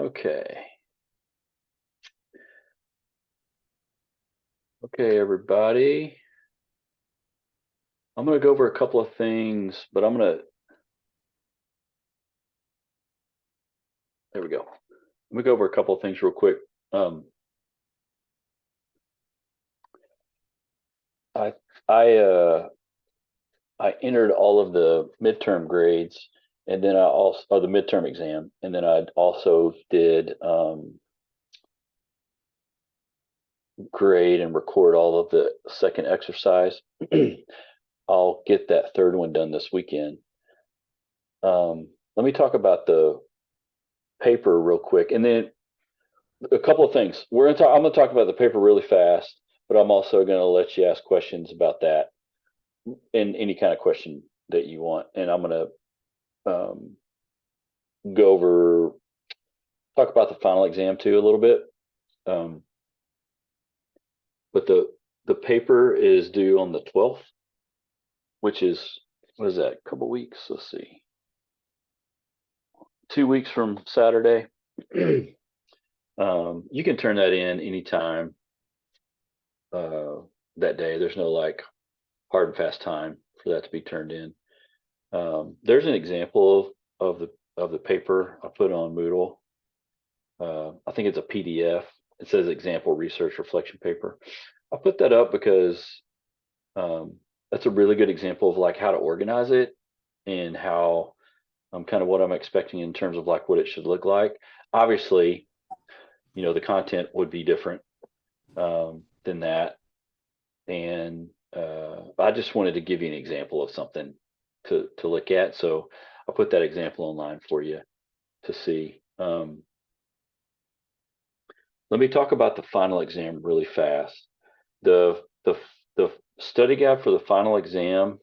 Okay. Okay, everybody. I'm going to go over a couple of things, but there we go. I'm going to go over a couple of things real quick. Um, I, I entered all of the midterm grades, and then the midterm exam, and then I also did grade and record all of the second exercise. I'll get that third one done this weekend. Let me talk about the paper real quick, and then a couple of things. I'm going to talk about the paper really fast, but I'm also going to let you ask questions about that and any kind of question that you want. And I'm going to go over, talk about the final exam too a little bit. Um, but the paper is due on the 12th, which is, what is that? A couple weeks. Let's see, 2 weeks from Saturday. You can turn that in anytime that day. There's no like hard and fast time for that to be turned in. There's an example of the paper I put on Moodle. I think it's a PDF. It says example research reflection paper. I put that up because that's a really good example of like how to organize it and how kind of what I'm expecting in terms of like what it should look like. Obviously, the content would be different than that, and I just wanted to give you an example of something to look at. So I'll put that example online for you to see. Let me talk about the final exam really fast. The study guide for the final exam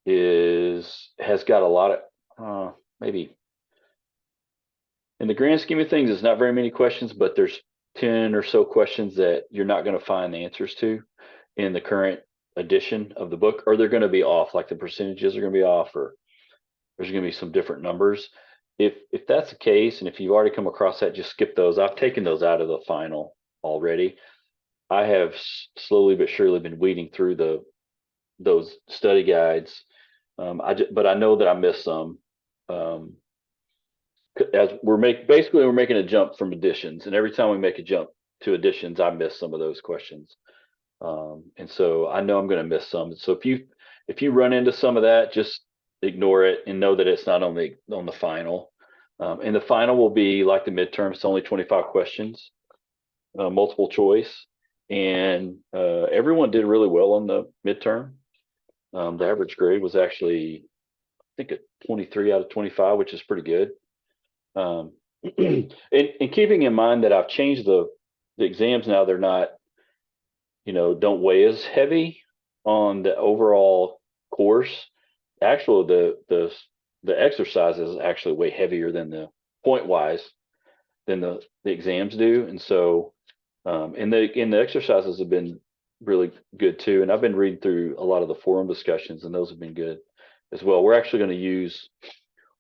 has got a lot of maybe in the grand scheme of things, it's not very many questions, but there's 10 or so questions that you're not going to find the answers to in the current edition of the book, or they're going to be off, like the percentages are going to be off, or there's going to be some different numbers. If that's the case, and if you've already come across that, just skip those. I've taken those out of the final already. I have slowly but surely been weeding through those study guides, but I know that I missed some. As we're making a jump from additions, and every time we make a jump to additions, I miss some of those questions, and so I know I'm going to miss some. So if you run into some of that, just ignore it and know that it's not on the final. And the final will be like the midterm. It's only 25 questions, multiple choice, and everyone did really well on the midterm. The average grade was actually, I think, a 23 out of 25, which is pretty good. Um, and keeping in mind that I've changed the exams now, they're not, don't weigh as heavy on the overall course. Actually, the exercises actually weigh heavier than the point wise than the exams do, and so and the exercises have been really good too. And I've been reading through a lot of the forum discussions, and those have been good as well. We're actually going to use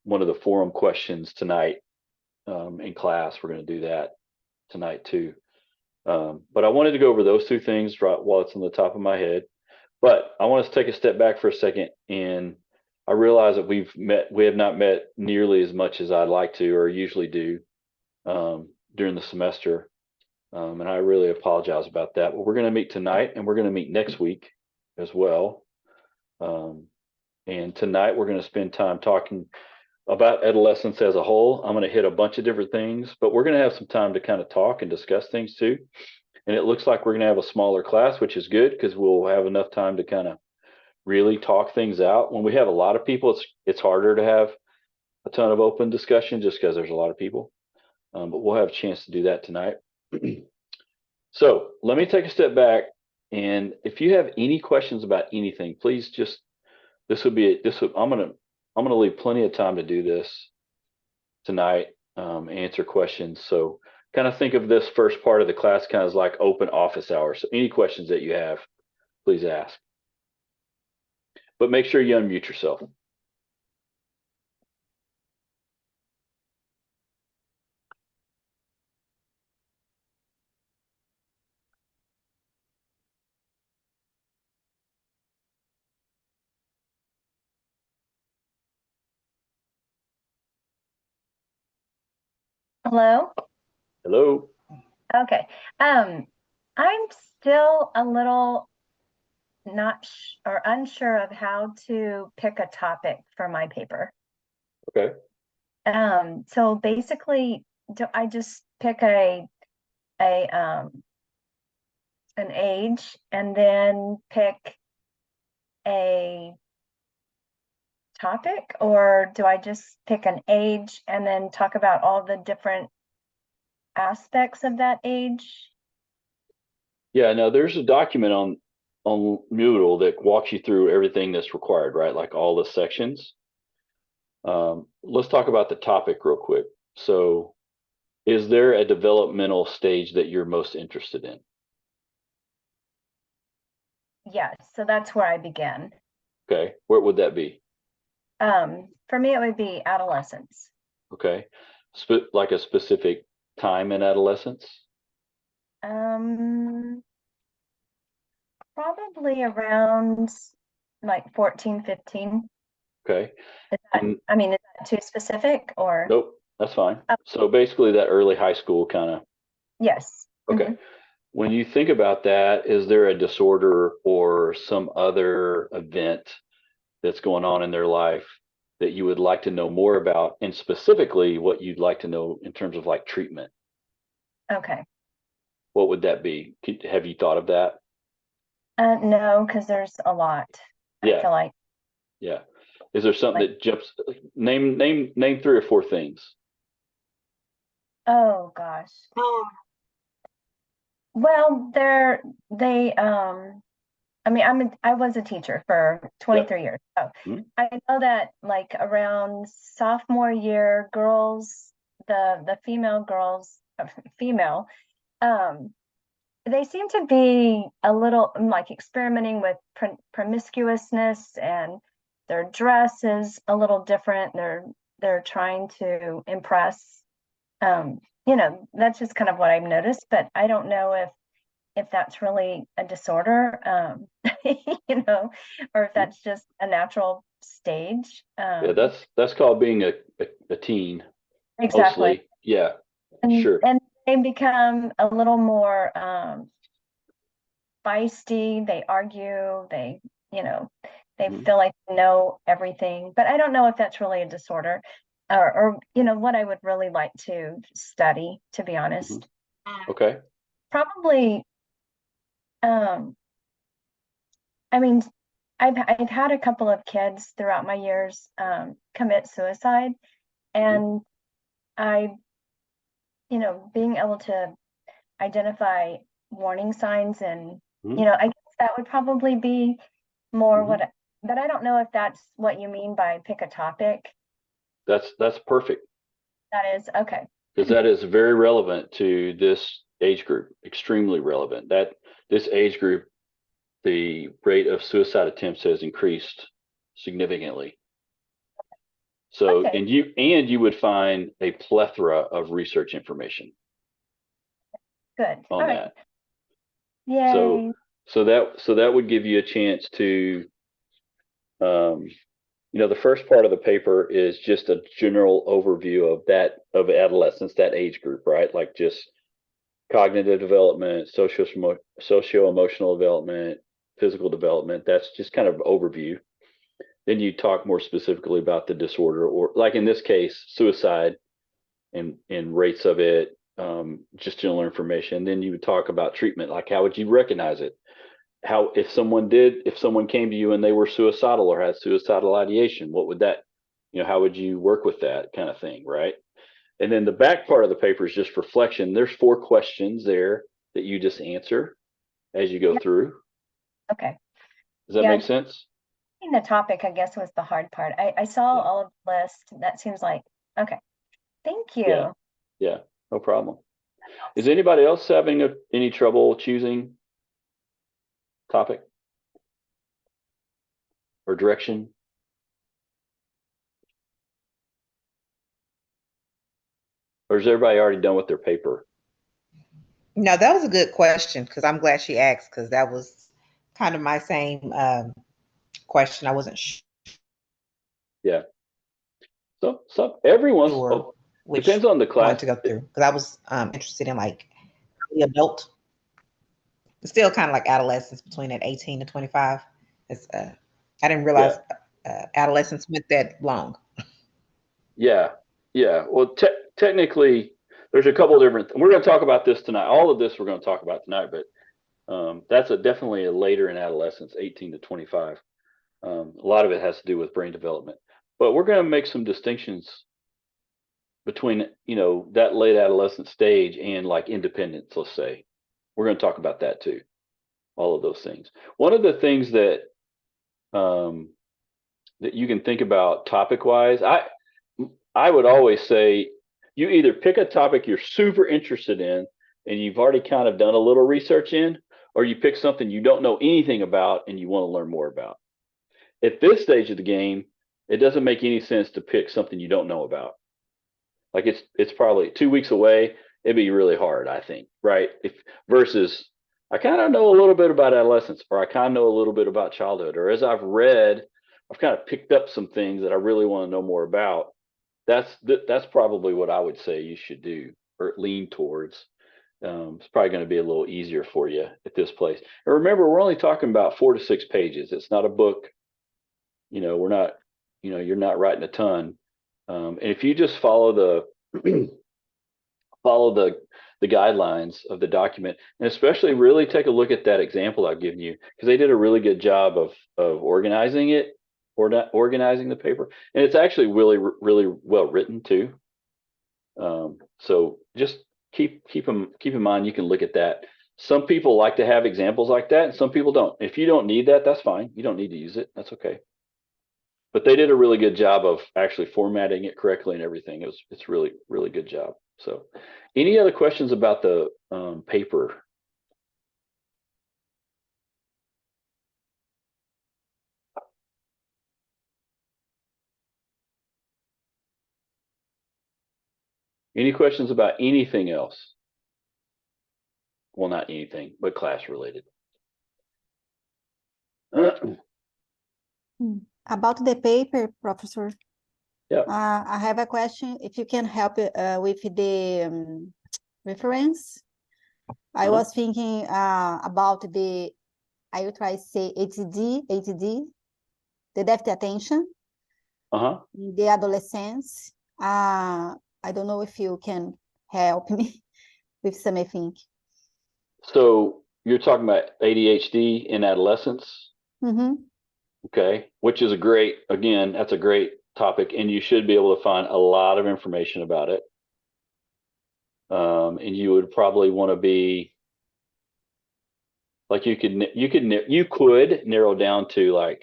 one of the forum questions tonight in class. We're going to do that tonight too. But I wanted to go over those two things right while it's on the top of my head. But I want to take a step back for a second, and I realize that we have not met nearly as much as I'd like to or usually do during the semester. And I really apologize about that. But we're going to meet tonight, and we're going to meet next week as well. And tonight we're going to spend time talking about adolescence as a whole. I'm going to hit a bunch of different things, but we're going to have some time to kind of talk and discuss things too. And it looks like we're going to have a smaller class, which is good because we'll have enough time to kind of really talk things out. When we have a lot of people, it's harder to have a ton of open discussion just because there's a lot of people. But we'll have a chance to do that tonight. So let me take a step back, and if you have any questions about anything, please just I'm gonna leave plenty of time to do this tonight, answer questions. So kind of think of this first part of the class kind of as like open office hours. So any questions that you have, please ask. But make sure you unmute yourself. Hello? Hello. Okay. I'm still a little not sh or unsure of how to pick a topic for my paper. Okay. So basically, do I just pick a an age and then pick a topic, or do I just pick an age and then talk about all the different aspects of that age? Yeah, no, there's a document on Moodle that walks you through everything that's required, right? Like all the sections. Let's talk about the topic real quick. So, is there a developmental stage that you're most interested in? Yes, so that's where I begin. Okay. What would that be? For me, it would be adolescence. Okay. Like a specific time in adolescence? Um, Probably around like 14, 15. Okay. And I mean, is that too specific or? nope, that's fine. Oh, So basically that early high school kind of. yes. Okay. Hmm. When you think about that, is there a disorder or some other event that's going on in their life that you would like to know more about, and specifically what you'd like to know in terms of like treatment? Okay. What would that be? Have you thought of that? No, because there's a lot. I Yeah, feel yeah. Is there something like, that jumps? Name 3 or 4 things. oh gosh. Well, I mean, I was a teacher for Yeah. 23 years. So Mhm. I know that like around sophomore year, girls, the female girls, female, um, they seem to be a little like experimenting with promiscuousness, and their dress is a little different. They're trying to impress. That's just kind of what I've noticed, but I don't know if that's really a disorder, or if that's just a natural stage. Yeah, that's called being a teen, Exactly. mostly. Yeah, And sure. and they become a little more feisty. They argue. You know, they Mhm. feel like they know everything. But I don't know if that's really a disorder, or what I would really like to study, to be Mhm. honest. Okay. Probably, um, I mean, I've had a couple of kids throughout my years commit suicide, Mhm. and I, being able to identify warning signs, and Mhm. I guess that would probably be more Mhm. but I don't know if that's what you mean by pick a topic. That's perfect, That is okay. because that is very relevant to this age group, extremely relevant. That this age group, the rate of suicide attempts has increased significantly. So, Okay, and you would find a plethora of research information good. All on right. that. So, Yay. so that would give you a chance to, um, the first part of the paper is just a general overview of adolescence, that age group, right? Like just cognitive development, socio-emotional development, physical development. That's just kind of overview. Then you talk more specifically about the disorder, or like in this case, suicide and rates of it, just general information. Then you would talk about treatment, like how would you recognize it? How if someone came to you and they were suicidal or had suicidal ideation, what would that, how would you work with that kind of thing, right? And then the back part of the paper is just reflection. There's 4 questions there that you just answer as you go Yep. through. Okay. Does that Yeah, make sense? the topic, I guess, was the hard part. I saw Yeah. all of the list. That seems like okay. Thank Yeah. you. Yeah. No problem. Is anybody else having any trouble choosing topic or direction? Or is everybody already done with their paper? No, that was a good question because I'm glad she asked because that was kind of my same question. I wasn't Yeah. So everyone's, sure. which Depends on the I wanted class. to go through because I was interested in like the adult. It's still kind of like adolescence between that 18 to 25. It's I didn't realize adolescence went that long. Yeah, yeah. Well, technically, there's a couple different. We're going to talk about this tonight. All of this we're going to talk about tonight, but that's definitely a later in adolescence, 18 to 25. A lot of it has to do with brain development, but we're going to make some distinctions between that late adolescent stage and like independence. Let's say we're going to talk about that too. All of those things. One of the things um, that you can think about topic wise, I would always say you either pick a topic you're super interested in and you've already kind of done a little research in, or you pick something you don't know anything about and you want to learn more about. At this stage of the game, it doesn't make any sense to pick something you don't know about. Like it's probably 2 weeks away. It'd be really hard, I think, right? If versus I kind of know a little bit about adolescence, or I kind of know a little bit about childhood, or as I've read, I've kind of picked up some things that I really want to know more about. That's probably what I would say you should do or lean towards. It's probably going to be a little easier for you at this place. And remember, we're only talking about 4 to 6 pages. It's not a book. We're not. You're not writing a ton. And if you just follow the follow the guidelines of the document, and especially really take a look at that example I've given you, because they did a really good job of organizing it, or not organizing the paper, and it's actually really well written too. So just keep in mind you can look at that. Some people like to have examples like that, and some people don't. If you don't need that, that's fine. You don't need to use it. That's okay. But they did a really good job of actually formatting it correctly and everything. It's really good job. So, any other questions about the paper? Any questions about anything else? Well, not anything, but class related. About the paper, Professor, Yeah. I have a question. If you can help with the reference. I was thinking about I will try to say ADD, the deficit attention, the adolescence. I don't know if you can help me with something. So you're talking about ADHD in adolescence? Mm-hmm. Okay, which is that's a great topic, and you should be able to find a lot of information about it. And you would probably want to be like you could narrow down to like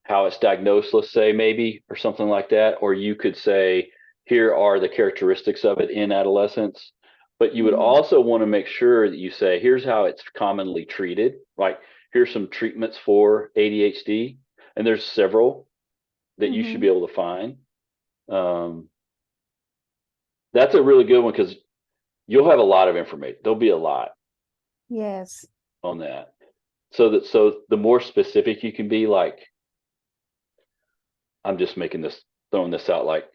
how it's diagnosed, let's say, maybe, or something like that. Or you could say, here are the characteristics of it in adolescence. But you would also want to make sure that you say, here's how it's commonly treated. Like, here's some treatments for ADHD. And there's several that you should be able to find. That's a really good one because you'll have a lot of information. There'll be a lot. Yes. On that. So the more specific you can be, like, I'm just throwing this out, like,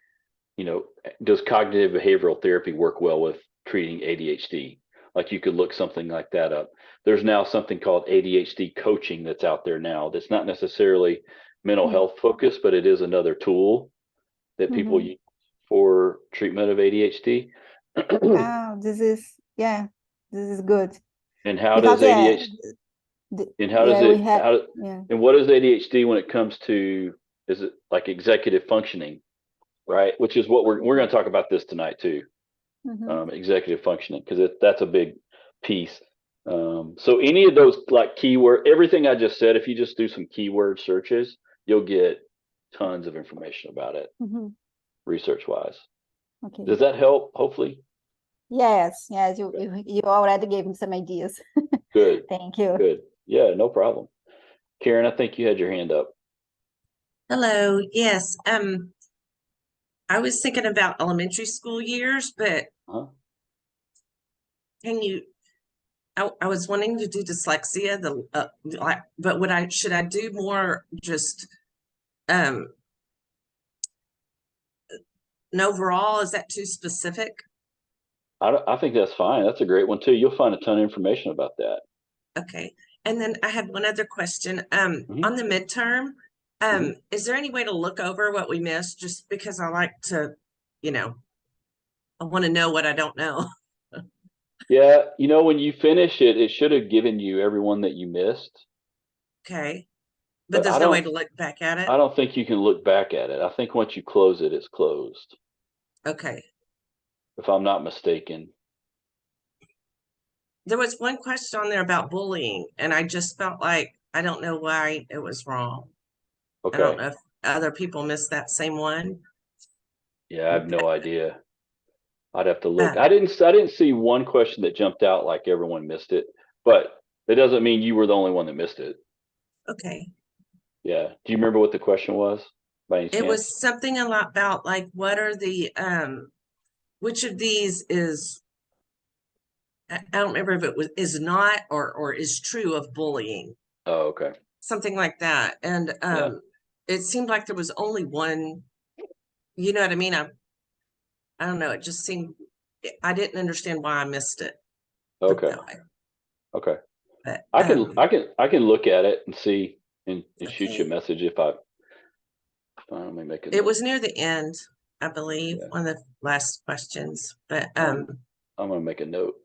does cognitive behavioral therapy work well with treating ADHD? Like, you could look something like that up. There's now something called ADHD coaching that's out there now. That's not necessarily mental health focused, but it is another tool that people use for treatment of ADHD. This is good. And how does ADHD? And how does it? And what is ADHD when it comes to? Is it like executive functioning, right? Which is what we're going to talk about this tonight too. Executive functioning, because that's a big piece. So any of those like keyword, everything I just said, if you just do some keyword searches, you'll get tons of information about it, research wise. Okay. Does that help? Hopefully. Yes. You already gave me some ideas. Good. Thank you. Good. Yeah, no problem. Karen, I think you had your hand up. Hello. Yes. I was thinking about elementary school years, but I was wanting to do dyslexia, but should I do more just an overall? Is that too specific? I think that's fine. That's a great one too. You'll find a ton of information about that. Okay. And then I had one other question. Mhm. On the midterm, Mhm. is there any way to look over what we missed? Just because I like to, I want to know what I don't know. Yeah, when you finish it, it should have given you everyone that you missed. Okay. But But there's no way to look back at it? I don't think you can look back at it. I think once you close it, it's closed, Okay. if I'm not mistaken. There was one question on there about bullying, and I just felt like I don't know why it was wrong. I don't Okay. know if other people missed that same one. Yeah, I have no idea. I'd have to look. Uh, I didn't see one question that jumped out like everyone missed it, but that doesn't mean you were the only one that missed it. okay. Yeah. Do you remember what the question was by any It chance? was something a lot about like what are the which of these is I don't remember if it was is not or is true of bullying. Oh, okay. Something like that. And Yeah. it seemed like there was only one, you know what I mean? I don't know, it just seemed I didn't understand why I missed it. Put it Okay. that way. Okay. But I can look at it and see and shoot you a okay. message if I let me make a It note. was near the end, I believe, Yeah. one of the last questions. But I'm gonna make a note.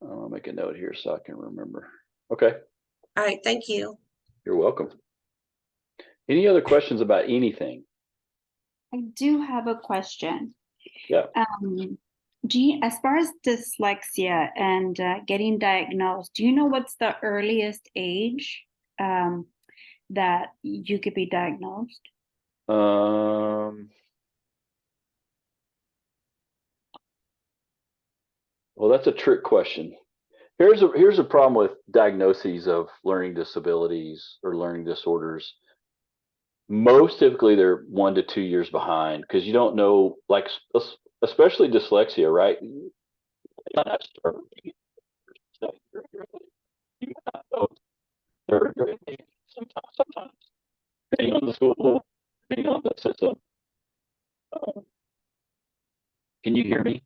I'll make a note here so I can remember. Okay. all right, thank you. You're welcome. Any other questions about anything? I do have a question. Yeah. As far as dyslexia and getting diagnosed, do you know what's the earliest age that you could be diagnosed? Well, that's a trick question. Here's a problem with diagnoses of learning disabilities or learning disorders. Most typically they're 1 to 2 years behind because you don't know, like especially dyslexia, right? You might not start stuff very early. You might not know third grade, maybe sometimes, depending on the school, depending on the system. Um, can you hear me?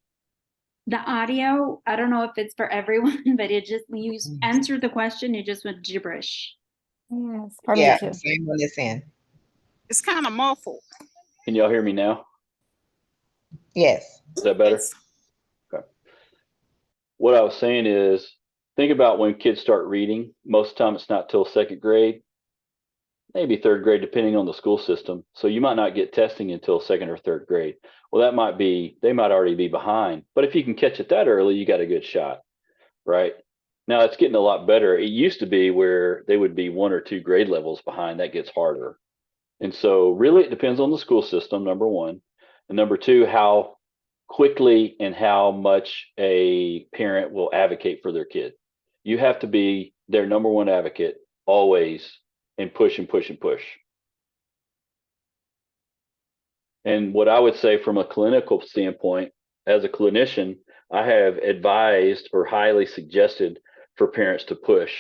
The audio, I don't know if it's for everyone, but it just, when you answered the question, it just went gibberish. Yes, for me Yeah, too. same on this end. It's kind of muffled. Can y'all hear me now? Yes. Is that better? Yes. Okay. What I was saying is, think about when kids start reading. Most of the time, it's not till second grade, maybe third grade, depending on the school system. So you might not get testing until second or third grade. Well, they might already be behind. But if you can catch it that early, you got a good shot, right? Now it's getting a lot better. It used to be where they would be 1 or 2 grade levels behind. That gets harder. And so really it depends on the school system, number one. And number two, how quickly and how much a parent will advocate for their kid. You have to be their number one advocate always and push and push and push. And what I would say from a clinical standpoint, as a clinician, I have advised or highly suggested for parents to push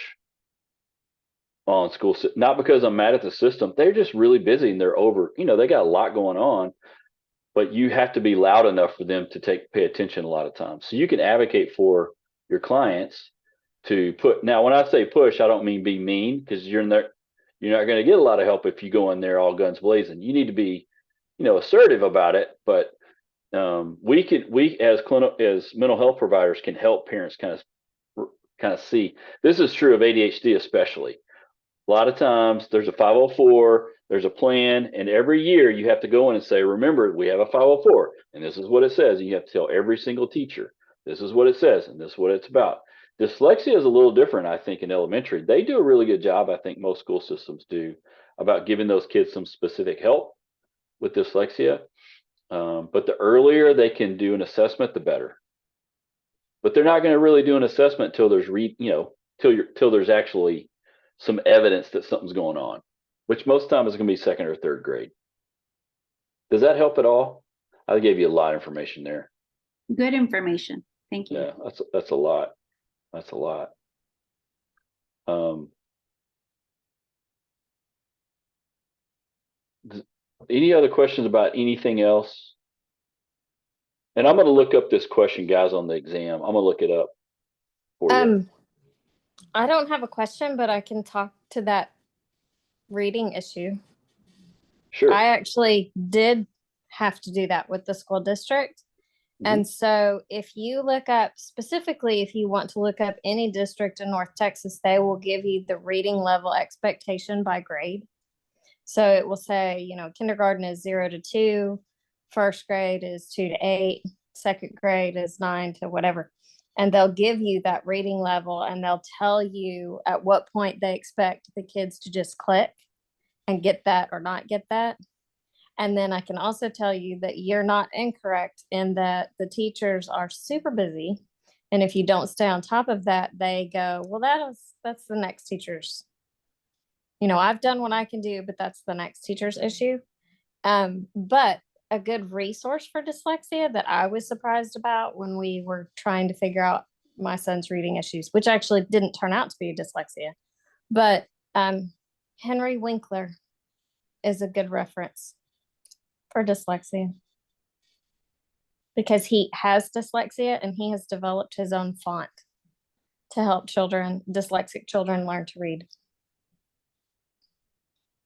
on school, not because I'm mad at the system. They're just really busy and they're over, they got a lot going on, but you have to be loud enough for them to pay attention a lot of times. So you can advocate for your clients to put. Now, when I say push, I don't mean be mean, because you're not going to get a lot of help if you go in there all guns blazing. You need to be, assertive about it. But we as mental health providers can help parents kind of see. This is true of ADHD especially. A lot of times there's a 504, there's a plan, and every year you have to go in and say, remember, we have a 504, and this is what it says. And you have to tell every single teacher, this is what it says, and this is what it's about. Dyslexia is a little different, I think, in elementary. They do a really good job, I think most school systems do, about giving those kids some specific help with dyslexia. But the earlier they can do an assessment, the better. But they're not going to really do an assessment till there's till there's actually some evidence that something's going on, which most time is going to be second or third grade. Does that help at all? I gave you a lot of information there. Good information. Thank you. Yeah, that's a lot. That's a lot. Any other questions about anything else? And I'm going to look up this question, guys, on the exam. I'm going to look it up for you. I don't have a question, but I can talk to that reading issue. Sure. I actually did have to do that with the school district. And so if you look up specifically, if you want to look up any district in North Texas, they will give you the reading level expectation by grade. So it will say, you know, kindergarten is 0 to 2, first grade is 2 to 8, second grade is 9 to whatever. And they'll give you that reading level, and they'll tell you at what point they expect the kids to just click and get that or not get that. And then I can also tell you that you're not incorrect in that the teachers are super busy. And if you don't stay on top of that, they go, well, that's the next teacher's. You know, I've done what I can do, but that's the next teacher's issue. But a good resource for dyslexia that I was surprised about when we were trying to figure out my son's reading issues, which actually didn't turn out to be dyslexia, but Henry Winkler is a good reference for dyslexia because he has dyslexia and he has developed his own font to help dyslexic children learn to read.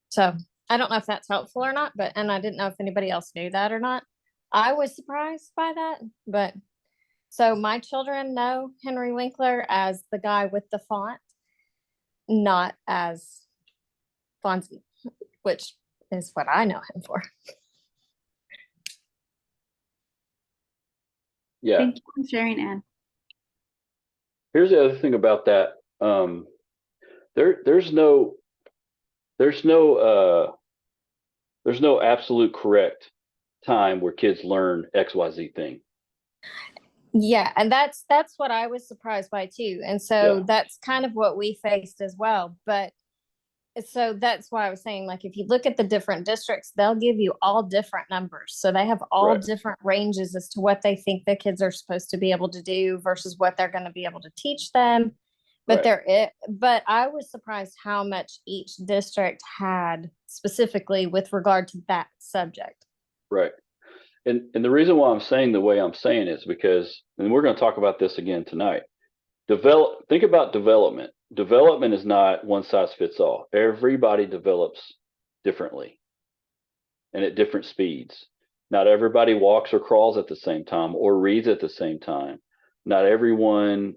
So I don't know if that's helpful or not, and I didn't know if anybody else knew that or not. I was surprised by that, but so my children know Henry Winkler as the guy with the font, not as Fonzie, which is what I know him for. Yeah. Thank you for sharing, Anne. Here's the other thing about that. There's no absolute correct time where kids learn XYZ thing. Yeah, and that's what I was surprised by too. And so that's kind of what we faced as well. But so that's why I was saying, like, if you look at the different districts, they'll give you all different numbers. So they have all different ranges as to what they think the kids are supposed to be able to do versus what they're going to be able to teach them. But but I was surprised how much each district had specifically with regard to that subject. Right. And the reason why I'm saying the way I'm saying is because, and we're going to talk about this again tonight. Think about development. Development is not one size fits all. Everybody develops differently and at different speeds. Not everybody walks or crawls at the same time or reads at the same time. Not everyone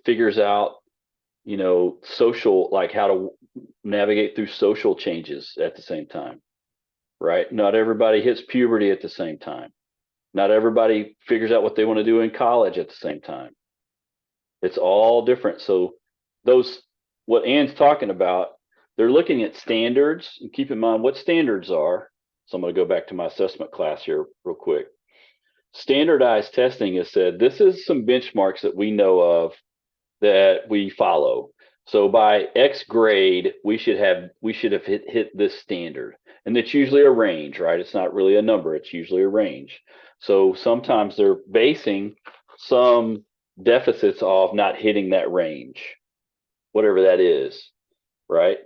figures out, you know, social, like how to navigate through social changes at the same time, right? Not everybody hits puberty at the same time. Not everybody figures out what they want to do in college at the same time. It's all different. So what Anne's talking about, they're looking at standards, and keep in mind what standards are. So I'm going to go back to my assessment class here real quick. Standardized testing has said, this is some benchmarks that we know of that we follow. So by X grade, we should have hit this standard. And it's usually a range, right? It's not really a number. It's usually a range. So sometimes they're basing some deficits off not hitting that range, whatever that is, right?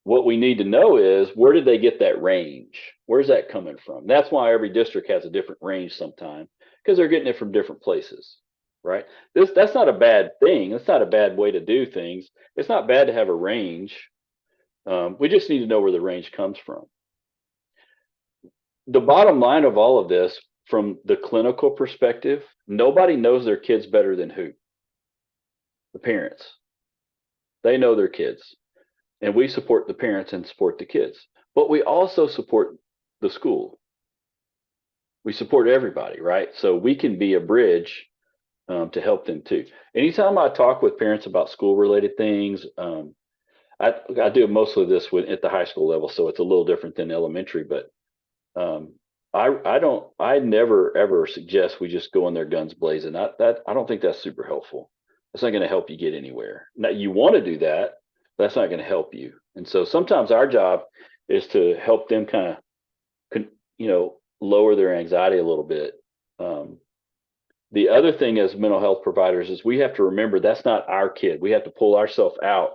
What we need to know is, where did they get that range? Where's that coming from? That's why every district has a different range sometimes, because they're getting it from different places, right? That's not a bad thing. That's not a bad way to do things. It's not bad to have a range. We just need to know where the range comes from. The bottom line of all of this, from the clinical perspective, nobody knows their kids better than who? The parents. They know their kids. And we support the parents and support the kids. But we also support the school. We support everybody, right? So we can be a bridge to help them too. Anytime I talk with parents about school-related things, I do mostly this at the high school level, so it's a little different than elementary. But I never ever suggest we just go in there guns blazing. I don't think that's super helpful. That's not going to help you get anywhere. Now, you want to do that, but that's not going to help you. And so sometimes our job is to help them kind of, lower their anxiety a little bit. The other thing as mental health providers is we have to remember that's not our kid. We have to pull ourselves out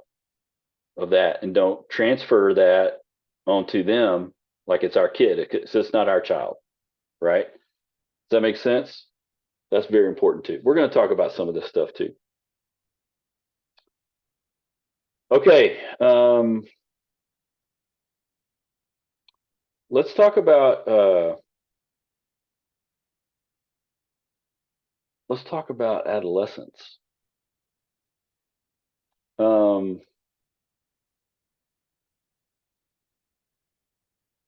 of that and don't transfer that onto them like it's our kid. It's not our child, right? Does that make sense? That's very important too. We're going to talk about some of this stuff too. Okay. Let's talk about adolescence.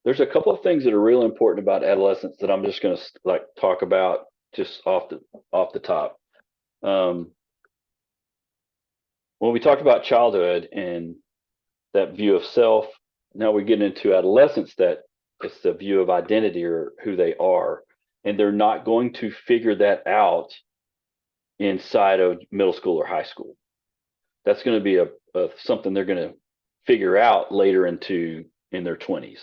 There's a couple of things that are really important about adolescence that I'm just going to like talk about just off the top. When we talk about childhood and that view of self, now we get into adolescence, that it's the view of identity or who they are, and they're not going to figure that out inside of middle school or high school. That's going to be a something they're going to figure out later in their 20s.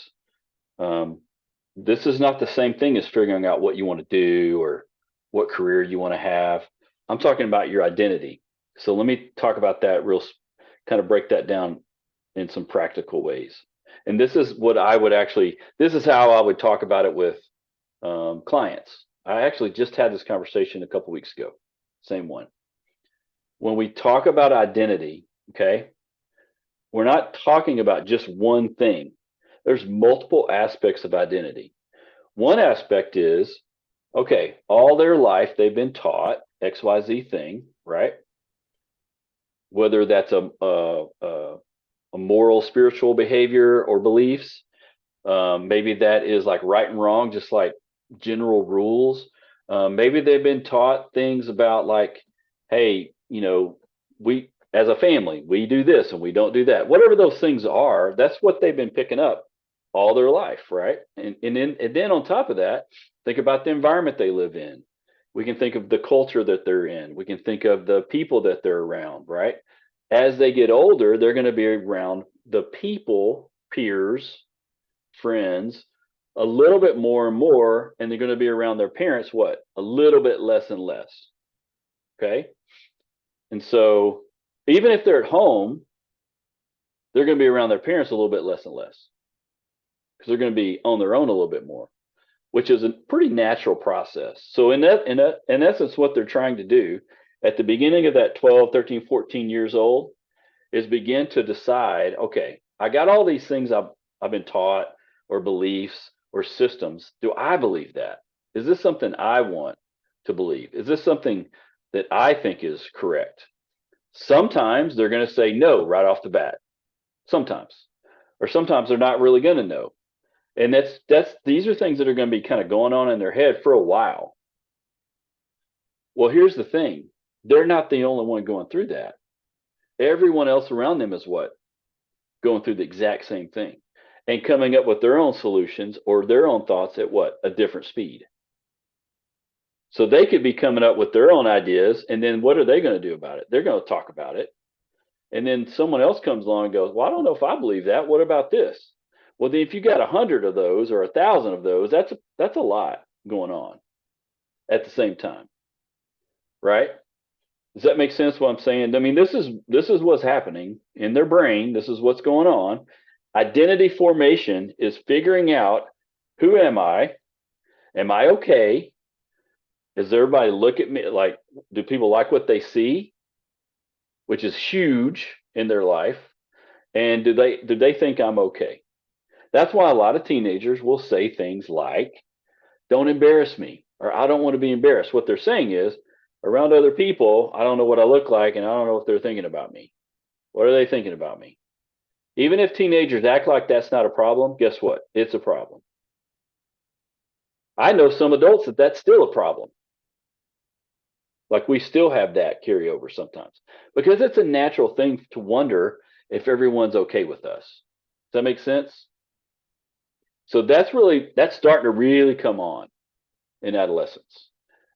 This is not the same thing as figuring out what you want to do or what career you want to have. I'm talking about your identity. So let me talk about that kind of break that down in some practical ways. And this is what this is how I would talk about it with clients. I actually just had this conversation a couple weeks ago. Same one. When we talk about identity, okay, we're not talking about just one thing. There's multiple aspects of identity. One aspect is, okay, all their life they've been taught XYZ thing, right? Whether that's a moral, spiritual behavior or beliefs. Maybe that is like right and wrong, just like general rules. Maybe they've been taught things about like, hey, we as a family, we do this and we don't do that. Whatever those things are, that's what they've been picking up all their life, right? And then on top of that, think about the environment they live in. We can think of the culture that they're in. We can think of the people that they're around, right? As they get older, they're going to be around the people, peers, friends, a little bit more and more, and they're going to be around their parents, what? A little bit less and less. Okay? And so even if they're at home, they're going to be around their parents a little bit less and less because they're going to be on their own a little bit more, which is a pretty natural process. So in essence, what they're trying to do at the beginning of that 12, 13, 14 years old is begin to decide, okay, I got all these things I've been taught or beliefs or systems. Do I believe that? Is this something I want to believe? Is this something that I think is correct? Sometimes they're going to say no right off the bat. Sometimes. Or sometimes they're not really going to know. And these are things that are going to be kind of going on in their head for a while. Well, here's the thing. They're not the only one going through that. Everyone else around them is what? Going through the exact same thing and coming up with their own solutions or their own thoughts at what? A different speed. So they could be coming up with their own ideas, and then what are they going to do about it? They're going to talk about it. And then someone else comes along and goes, well, I don't know if I believe that. What about this? Well, then if you got 100 of those or 1,000 of those, that's a lot going on at the same time. Right? Does that make sense what I'm saying? I mean, this is what's happening in their brain. This is what's going on. Identity formation is figuring out, who am I? Am I okay? Does everybody look at me like, do people like what they see? Which is huge in their life. And do they think I'm okay? That's why a lot of teenagers will say things like, don't embarrass me, or I don't want to be embarrassed. What they're saying is, around other people, I don't know what I look like, and I don't know if they're thinking about me. What are they thinking about me? Even if teenagers act like that's not a problem, guess what? It's a problem. I know some adults that's still a problem. Like we still have that carryover sometimes because it's a natural thing to wonder if everyone's okay with us. Does that make sense? So that's starting to really come on in adolescence.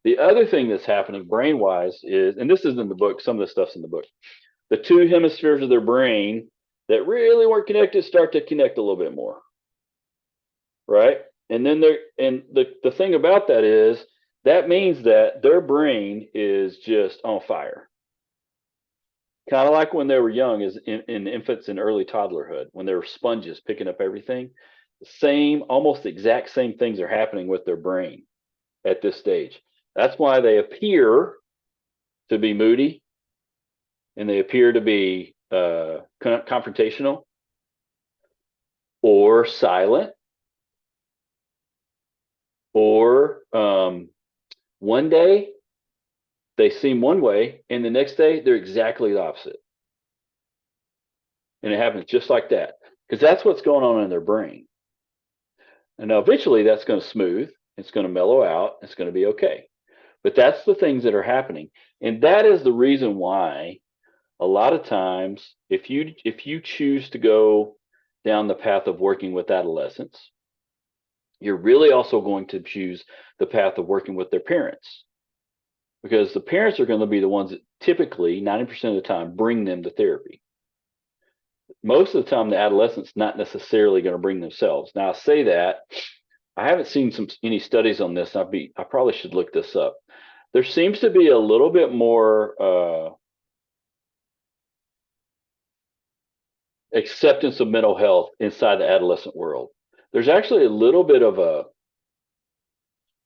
The other thing that's happening brain-wise is, and this is in the book, some of the stuff's in the book, the two hemispheres of their brain that really weren't connected start to connect a little bit more. Right? And then the thing about that is that means that their brain is just on fire. Kind of like when they were young, as in infants in early toddlerhood, when they were sponges picking up everything. almost exact same things are happening with their brain at this stage. That's why they appear to be moody and they appear to be confrontational or silent, or one day they seem one way and the next day they're exactly the opposite. And it happens just like that because that's what's going on in their brain. And now eventually that's going to smooth, it's going to mellow out, it's going to be okay. But that's the things that are happening. And that is the reason why a lot of times if you choose to go down the path of working with adolescents, you're really also going to choose the path of working with their parents. Because the parents are going to be the ones that typically 90% of the time bring them to therapy. Most of the time the adolescent's not necessarily going to bring themselves. Now I say that I haven't seen any studies on this. I probably should look this up. There seems to be a little bit more acceptance of mental health inside the adolescent world. There's actually a little bit of a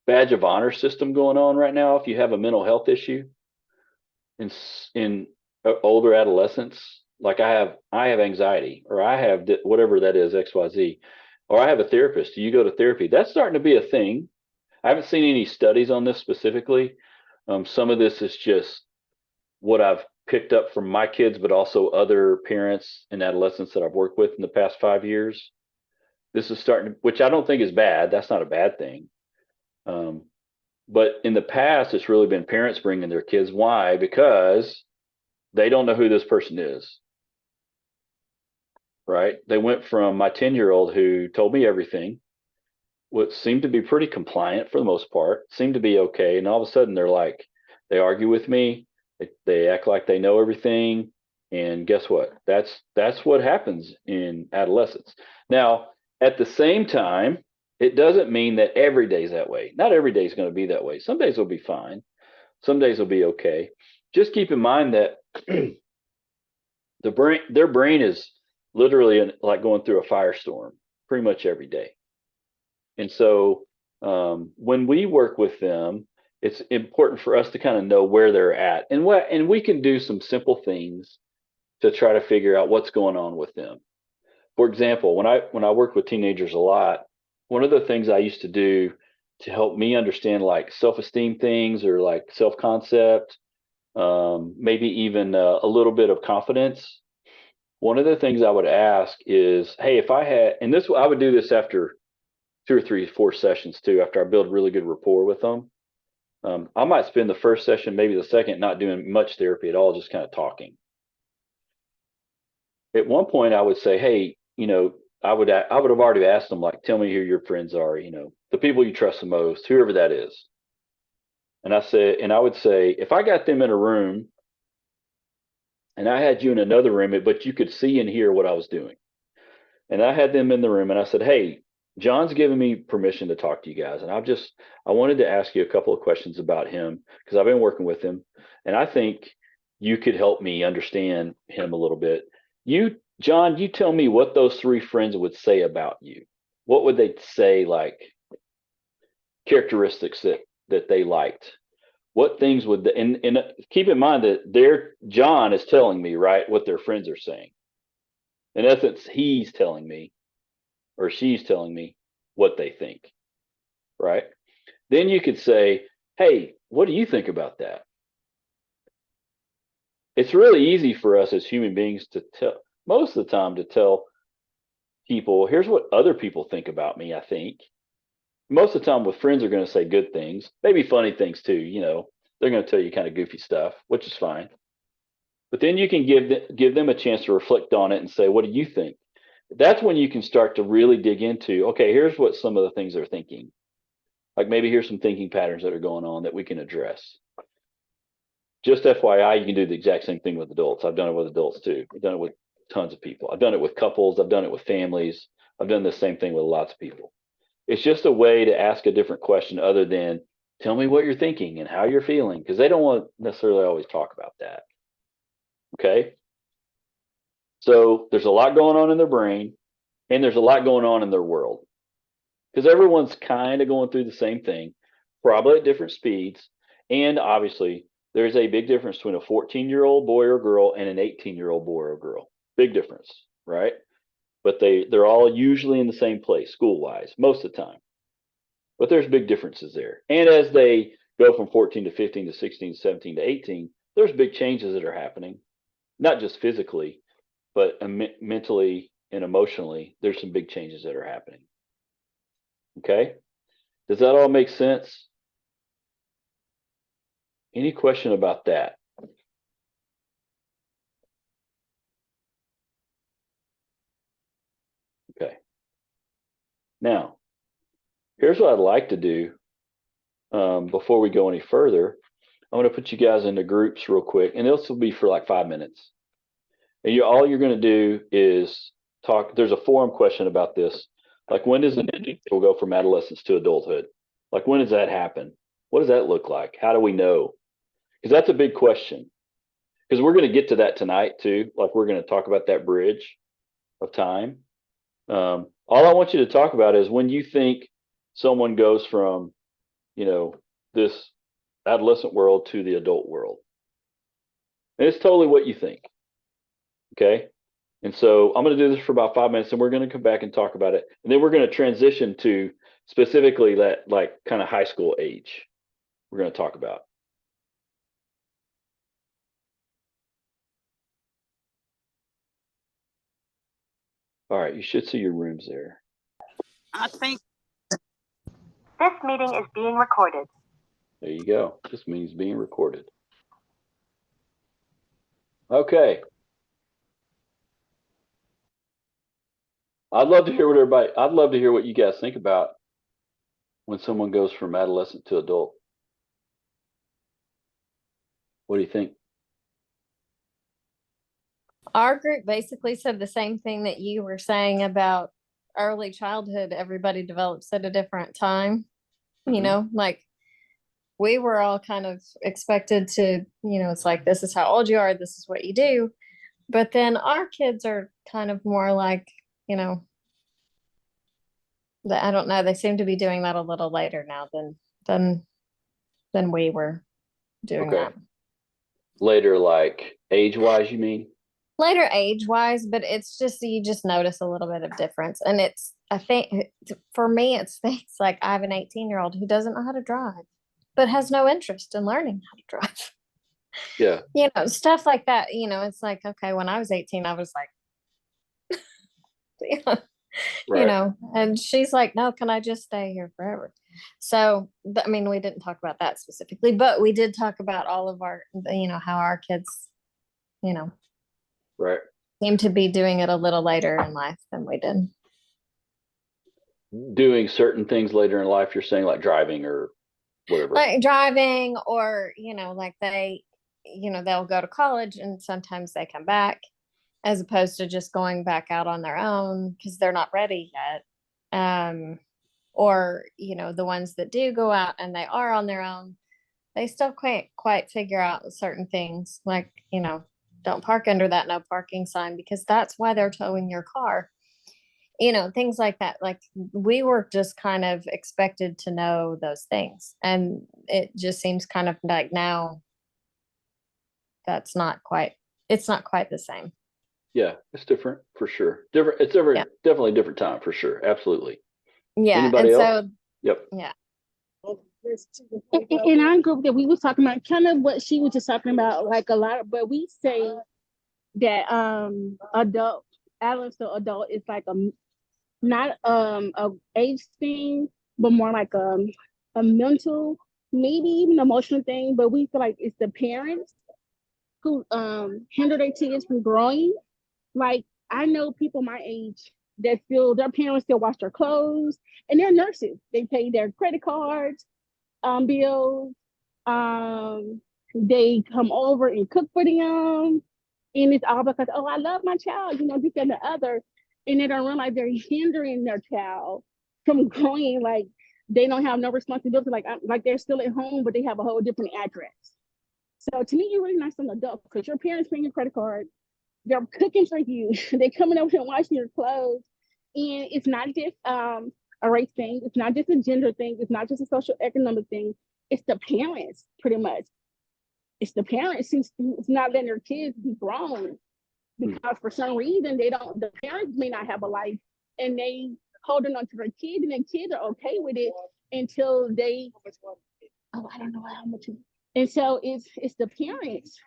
badge of honor system going on right now if you have a mental health issue in older adolescents. Like I have anxiety, or I have whatever that is, XYZ, or I have a therapist. You go to therapy. That's starting to be a thing. I haven't seen any studies on this specifically. Some of this is just what I've picked up from my kids, but also other parents and adolescents that I've worked with in the past 5 years. This is starting, which I don't think is bad. That's not a bad thing. But in the past, it's really been parents bringing their kids. Why? Because they don't know who this person is. Right? They went from my 10-year-old who told me everything, what seemed to be pretty compliant for the most part, seemed to be okay. And all of a sudden they argue with me. They act like they know everything. And guess what? That's what happens in adolescence. Now, at the same time, it doesn't mean that every day is that way. Not every day is going to be that way. Some days will be fine. Some days will be okay. Just keep in mind that their brain is literally like going through a firestorm pretty much every day. And so when we work with them, it's important for us to kind of know where they're at, and we can do some simple things to try to figure out what's going on with them. For example, when I work with teenagers a lot, one of the things I used to do to help me understand like self-esteem things or like self-concept, maybe even a little bit of confidence. One of the things I would ask is, hey, if I had, and this I would do this after 2 or 3, 4 sessions too, after I build really good rapport with them. I might spend the first session, maybe the second, not doing much therapy at all, just kind of talking. At one point, I would say, hey, I would have already asked them, like, tell me who your friends are, the people you trust the most, whoever that is. And I would say, if I got them in a room and I had you in another room, but you could see and hear what I was doing. And I had them in the room and I said, hey, John's given me permission to talk to you guys. And I wanted to ask you a couple of questions about him because I've been working with him. And I think you could help me understand him a little bit. John, you tell me what those 3 friends would say about you. What would they say, like characteristics that they liked? What things would and keep in mind that John is telling me, right, what their friends are saying. In essence, he's telling me or she's telling me what they think, right? Then you could say, hey, what do you think about that? It's really easy for us as human beings to tell, most of the time, to tell people, here's what other people think about me, I think. Most of the time with friends are going to say good things, maybe funny things too, they're going to tell you kind of goofy stuff, which is fine. But then you can give them a chance to reflect on it and say, what do you think? That's when you can start to really dig into, okay, here's what some of the things they're thinking. Like maybe here's some thinking patterns that are going on that we can address. Just FYI, you can do the exact same thing with adults. I've done it with adults too. I've done it with tons of people. I've done it with couples. I've done it with families. I've done the same thing with lots of people. It's just a way to ask a different question other than tell me what you're thinking and how you're feeling, because they don't want to necessarily always talk about that. Okay. So there's a lot going on in their brain. and there's a lot going on in their world because everyone's kind of going through the same thing, probably at different speeds. And obviously, there's a big difference between a 14-year-old boy or girl and an 18-year-old boy or girl. Big difference, right? But they're all usually in the same place school wise most of the time. But there's big differences there. And as they go from 14 to 15 to 16 to 17 to 18, there's big changes that are happening, not just physically, but mentally and emotionally. There's some big changes that are happening. Okay. Does that all make sense? Any question about that? Okay. Now, here's what I'd like to do before we go any further. I'm going to put you guys into groups real quick, and this will be for like 5 minutes. And all you're going to do is talk. There's a forum question about this. Like, when does an individual go from adolescence to adulthood? Like, when does that happen? What does that look like? How do we know? Because that's a big question. Because we're going to get to that tonight too. Like, we're going to talk about that bridge of time. All I want you to talk about is when you think someone goes from, this adolescent world to the adult world. And it's totally what you think. Okay. And so I'm going to do this for about 5 minutes, and we're going to come back and talk about it. And then we're going to transition to specifically that, like, kind of high school age we're going to talk about. All right. You should see your rooms there. I think This meeting is being recorded. There you go. This means being recorded. Okay. I'd love to hear what you guys think about when someone goes from adolescent to adult. What do you think? Our group basically said the same thing that you were saying about early childhood. Everybody develops at a different time. Like, we were all kind of expected to, it's like, this is how old you are, this is what you do. But then our kids are kind of more like, I don't know, they seem to be doing that a little later now than we were doing that. Later, like age-wise, you mean? Later age-wise, but it's just, you just notice a little bit of difference. And I think for me, it's things like, I have an 18-year-old who doesn't know how to drive, but has no interest in learning how to drive. Yeah. Stuff like that. It's like, okay, when I was 18, I was like, Right. and she's like, no, can I just stay here forever? So, I mean, we didn't talk about that specifically, but we did talk about all of our, how our kids, Right. seem to be doing it a little later in life than we did. Doing certain things later in life, you're saying, like driving or whatever. Like driving, or, like they'll go to college and sometimes they come back, as opposed to just going back out on their own because they're not ready yet. Or, the ones that do go out and they are on their own, they still can't quite figure out certain things, like, don't park under that no parking sign because that's why they're towing your car. Things like that. Like, we were just kind of expected to know those things. And it just seems kind of like now it's not quite the same. Yeah, it's different for sure. Different. It's definitely a different time for sure. Absolutely. Yeah. Anybody and else? So, yep. Yeah. In our group that we was talking about, kind of what she was just talking about, like a lot of, but we say that adolescent adult is like not a age thing, but more like a mental, maybe even emotional thing. But we feel like it's the parents who hinder their kids from growing. Like, I know people my age that feel their parents still wash their clothes, and they're nurses. They pay their credit cards, bills. They come over and cook for them, and it's all because, oh, I love my child, this and the other, and they don't realize they're hindering their child from growing. Like, they don't have no responsibility. Like they're still at home, but they have a whole different address. So to me, you're really not an adult because your parents paying your credit card. They're cooking for you. They're coming over and washing your clothes. And it's not just a race thing, it's not just a gender thing, it's not just a social economic thing, it's the parents, pretty much. It's the parents who's not letting their kids be grown because for some reason the parents may not have a life, and they holding on to their kids, and their kids are okay with it until they, oh, I don't know how much. And so it's the parents.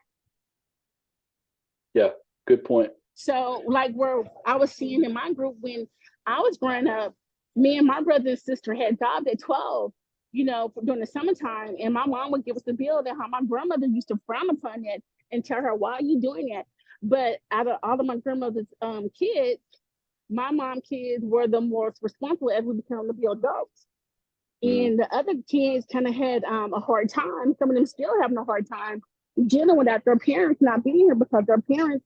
Yeah, good point. So like where I was seeing in my group when I was growing up, me and my brother and sister had jobs at 12, during the summertime. And my mom would give us the bill, and how my grandmother used to frown upon that and tell her, why are you doing that? But out of all of my grandmother's kids, my mom kids were the most responsible as we became to be adults. And the other kids kind of had a hard time. Some of them still having a hard time dealing without their parents not being here because their parents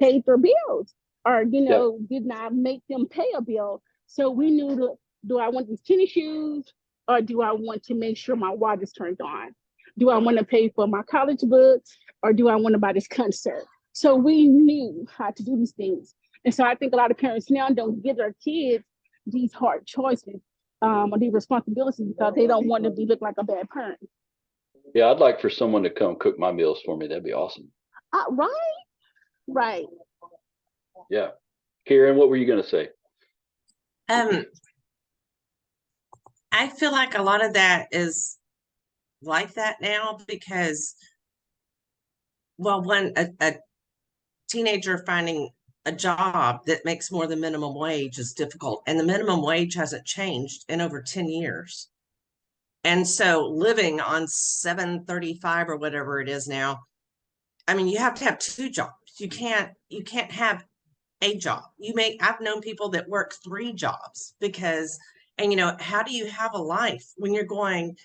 paid their bills or, did not make them pay a bill. So we knew, do I want these tennis shoes or do I want to make sure my water's turned on? Do I want to pay for my college books or do I want to buy this concert? So we knew how to do these things. And so I think a lot of parents now don't give their kids these hard choices or these responsibilities because they don't want to look like a bad parent. Yeah, I'd like for someone to come cook my meals for me. That'd be awesome. Right. Yeah. Karen, what were you going to say? I feel like a lot of that is like that now because, well, when a teenager finding a job that makes more than minimum wage is difficult, and the minimum wage hasn't changed in over 10 years. And so living on $7.35 or whatever it is now, I mean, you have to have two jobs. You can't have a job. I've known people that work 3 jobs because, and how do you have a life when you're going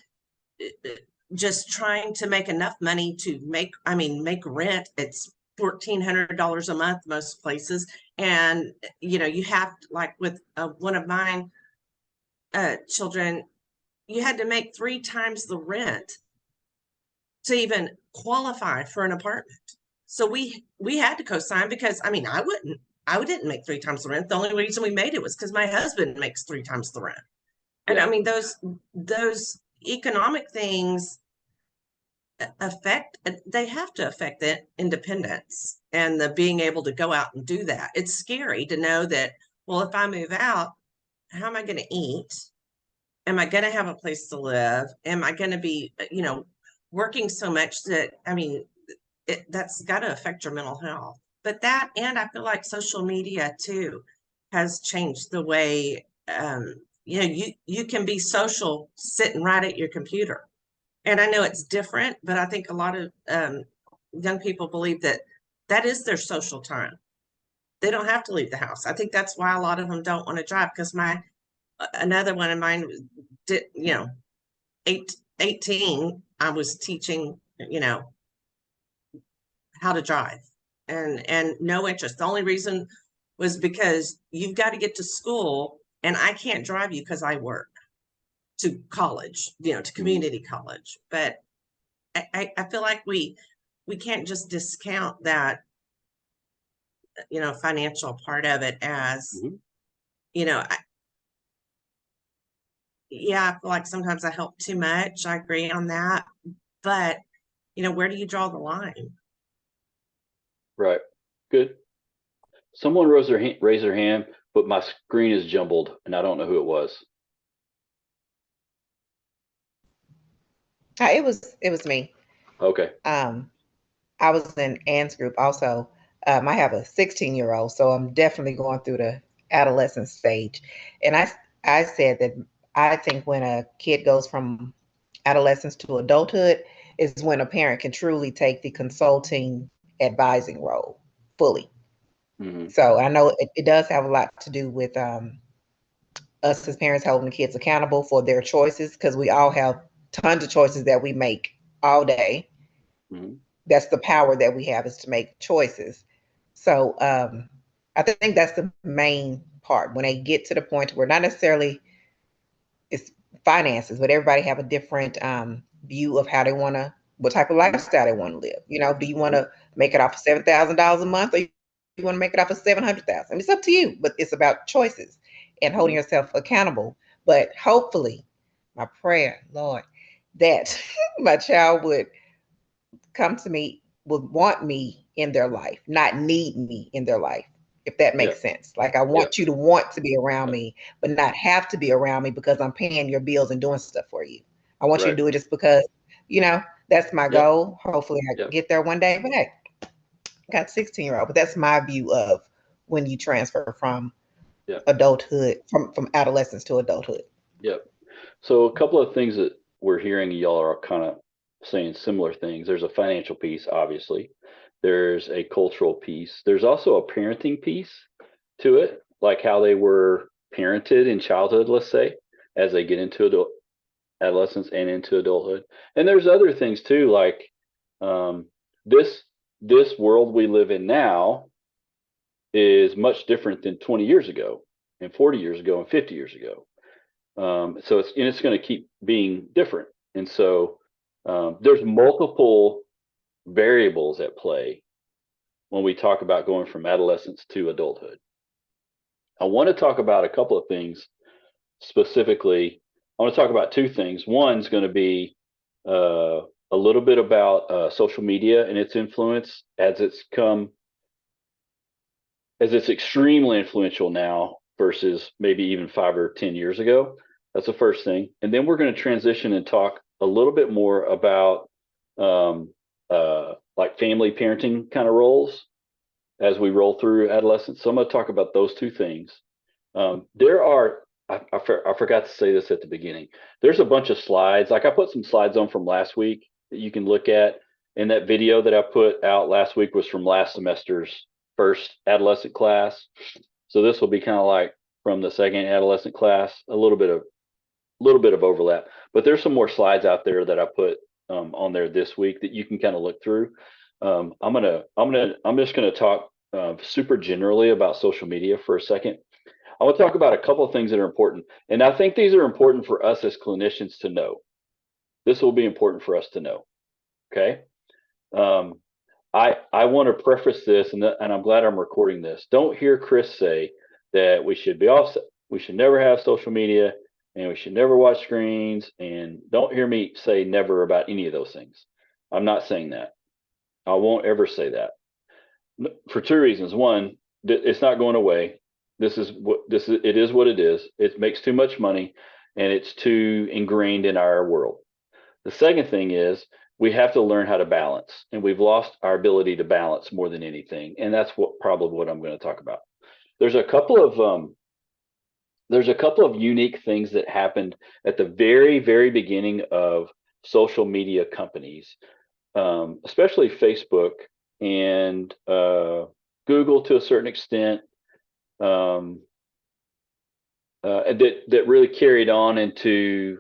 just trying to make enough money to make rent? It's $1,400 a month most places, and you have, like with one of mine children, you had to make 3 times the rent to even qualify for an apartment. So we had to co-sign because I didn't make 3 times the rent. The only reason we made it was because my husband makes 3 times the rent. And I mean, those economic things they have to affect the independence and the being able to go out and do that. It's scary to know that, well, if I move out, how am I going to eat? Am I going to have a place to live? Am I going to be, working so much that, that's got to affect your mental health. But that, and I feel like social media too has changed the way, you can be social sitting right at your computer. And I know it's different, but I think a lot of young people believe that is their social time. They don't have to leave the house. I think that's why a lot of them don't want to drive, because another one of mine did, 18, I was teaching, how to drive and no interest. The only reason was because you've got to get to school and I can't drive you because I work to college, to community college. But I feel like we can't just discount that, financial part of it as, I feel like sometimes I help too much. I agree on that. But, where do you draw the line? Right. Good. Someone raised their hand, but my screen is jumbled and I don't know who it was. It was me. Okay. I was in Ann's group also. I have a 16-year-old, so I'm definitely going through the adolescent stage. And I said that I think when a kid goes from adolescence to adulthood is when a parent can truly take the consulting, advising role fully. Mm-hmm. So I know it does have a lot to do with us as parents holding the kids accountable for their choices, because we all have tons of choices that we make all day. Mm-hmm. That's the power that we have, is to make choices. So I think that's the main part when they get to the point where not necessarily it's finances, but everybody have a different view of how they want to, what type of lifestyle they want to live. Do you want to make it off of $7,000 a month, or you want to make it off of $700,000? I mean, it's up to you, but it's about choices. and holding yourself accountable. But hopefully, my prayer, Lord, that my child would come to me, would want me in their life, not need me in their life, if that makes sense. Like I want you to want to be around me, but not have to be around me because I'm paying your bills and doing stuff for you. I want you to do it just because, that's my goal. Hopefully I get there one day. But hey, I got 16-year-old, but that's my view of when you transfer from adulthood, from adolescence to adulthood. Yep. So a couple of things that we're hearing, y'all are kind of saying similar things. There's a financial piece, obviously. There's a cultural piece. There's also a parenting piece to it, like how they were parented in childhood, let's say, as they get into adolescence and into adulthood. And there's other things too, like this world we live in now is much different than 20 years ago and 40 years ago and 50 years ago. So it's going to keep being different. And so there's multiple variables at play when we talk about going from adolescence to adulthood. I want to talk about a couple of things specifically. I want to talk about two things. One's going to be a little bit about social media and its influence as it's extremely influential now versus maybe even 5 or 10 years ago. That's the first thing. And then we're going to transition and talk a little bit more about like family parenting kind of roles as we roll through adolescence. So I'm going to talk about those two things. There are, I forgot to say this at the beginning. There's a bunch of slides. Like I put some slides on from last week that you can look at. And that video that I put out last week was from last semester's first adolescent class. So this will be kind of like from the second adolescent class, a little bit of overlap. But there's some more slides out there that I put on there this week that you can kind of look through. I'm just gonna talk super generally about social media for a second. I want to talk about a couple of things that are important, and I think these are important for us as clinicians to know. This will be important for us to know. Okay. I want to preface this, and I'm glad I'm recording this. Don't hear Chris say that we should never have social media, and we should never watch screens, and don't hear me say never about any of those things. I'm not saying that. I won't ever say that for two reasons. One, it's not going away. It is what it is. It makes too much money, and it's too ingrained in our world. The second thing is we have to learn how to balance, and we've lost our ability to balance more than anything. And that's probably what I'm going to talk about. There's a couple of unique things that happened at the very, very beginning of social media companies, especially Facebook and Google to a certain extent, that really carried on into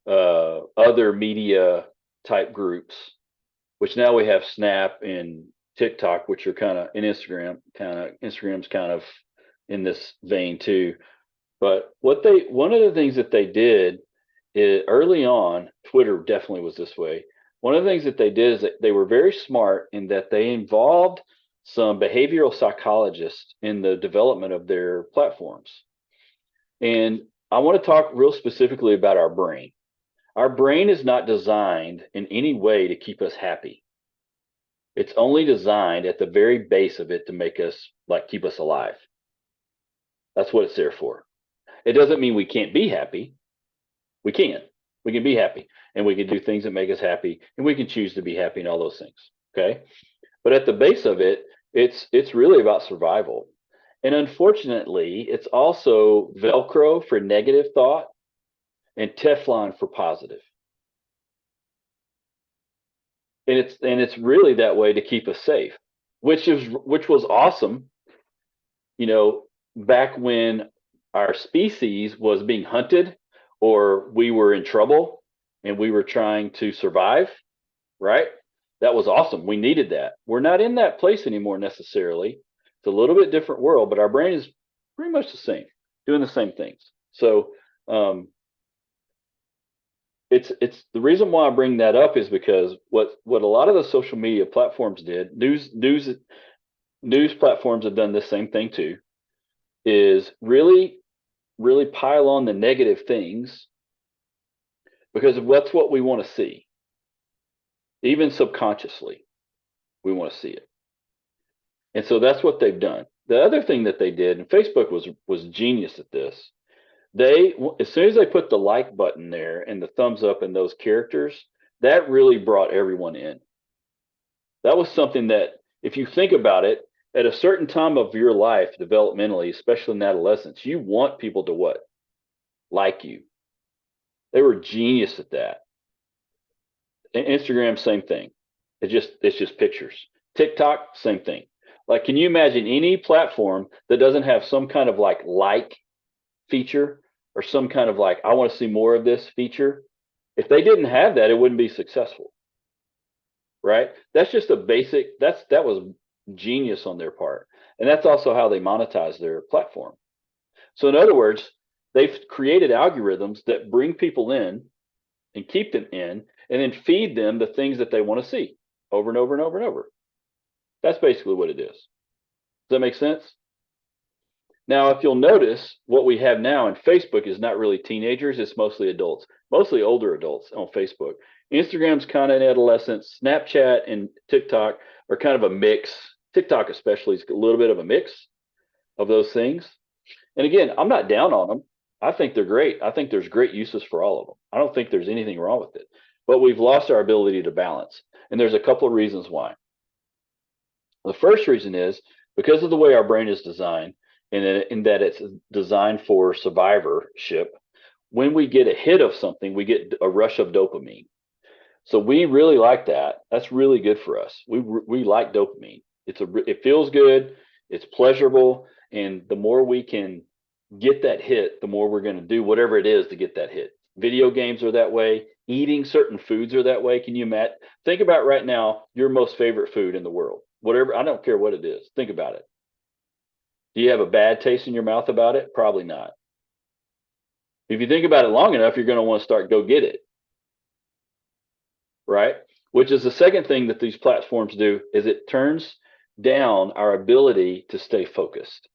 other media type groups, which now we have Snap and TikTok, which are kind of in Instagram's kind of in this vein too. But one of the things that they did is early on, Twitter definitely was this way. One of the things that they did is that they were very smart in that they involved some behavioral psychologists in the development of their platforms. And I want to talk real specifically about our brain. Our brain is not designed in any way to keep us happy. It's only designed at the very base of it to make us, keep us alive. That's what it's there for. It doesn't mean we can't be happy. We can. We can be happy, and we can do things that make us happy, and we can choose to be happy and all those things. Okay. But at the base of it, it's really about survival. And unfortunately, it's also Velcro for negative thought and Teflon for positive. And it's really that way to keep us safe, which was awesome, back when our species was being hunted or we were in trouble and we were trying to survive, right? That was awesome. We needed that. We're not in that place anymore necessarily. It's a little bit different world, but our brain is pretty much the same, doing the same things. So it's the reason why I bring that up is because what a lot of the social media platforms did, news platforms have done the same thing too, is really really pile on the negative things because that's what we want to see. Even subconsciously, we want to see it. And so that's what they've done. The other thing that they did, and Facebook was genius at this. They, as soon as they put the like button there and the thumbs up and those characters, that really brought everyone in. That was something that, if you think about it, at a certain time of your life, developmentally, especially in adolescence, you want people to what? Like you. They were genius at that. And Instagram, same thing. It's just pictures. TikTok, same thing. Like, can you imagine any platform that doesn't have some kind of like feature or some kind of like, I want to see more of this feature? If they didn't have that, it wouldn't be successful. Right? That's just a basic, that was genius on their part. And that's also how they monetize their platform. So in other words, they've created algorithms that bring people in and keep them in and then feed them the things that they want to see over and over and over and over. That's basically what it is. Does that make sense? Now, if you'll notice, what we have now in Facebook is not really teenagers, it's mostly adults, mostly older adults on Facebook. Instagram's kind of an adolescence. Snapchat and TikTok are kind of a mix. TikTok especially is a little bit of a mix of those things. And again, I'm not down on them. I think they're great. I think there's great uses for all of them. I don't think there's anything wrong with it. But we've lost our ability to balance. And there's a couple of reasons why. The first reason is because of the way our brain is designed, in that it's designed for survivorship. When we get a hit of something, we get a rush of dopamine. So we really like that. That's really good for us. We like dopamine. It feels good. It's pleasurable, and the more we can get that hit, the more we're going to do whatever it is to get that hit. Video games are that way. Eating certain foods are that way. Can you imagine? Think about right now your most favorite food in the world. Whatever, I don't care what it is. Think about it. Do you have a bad taste in your mouth about it? Probably not. If you think about it long enough, you're going to want to go get it. Right? Which is the second thing that these platforms do, is it turns down our ability to stay focused.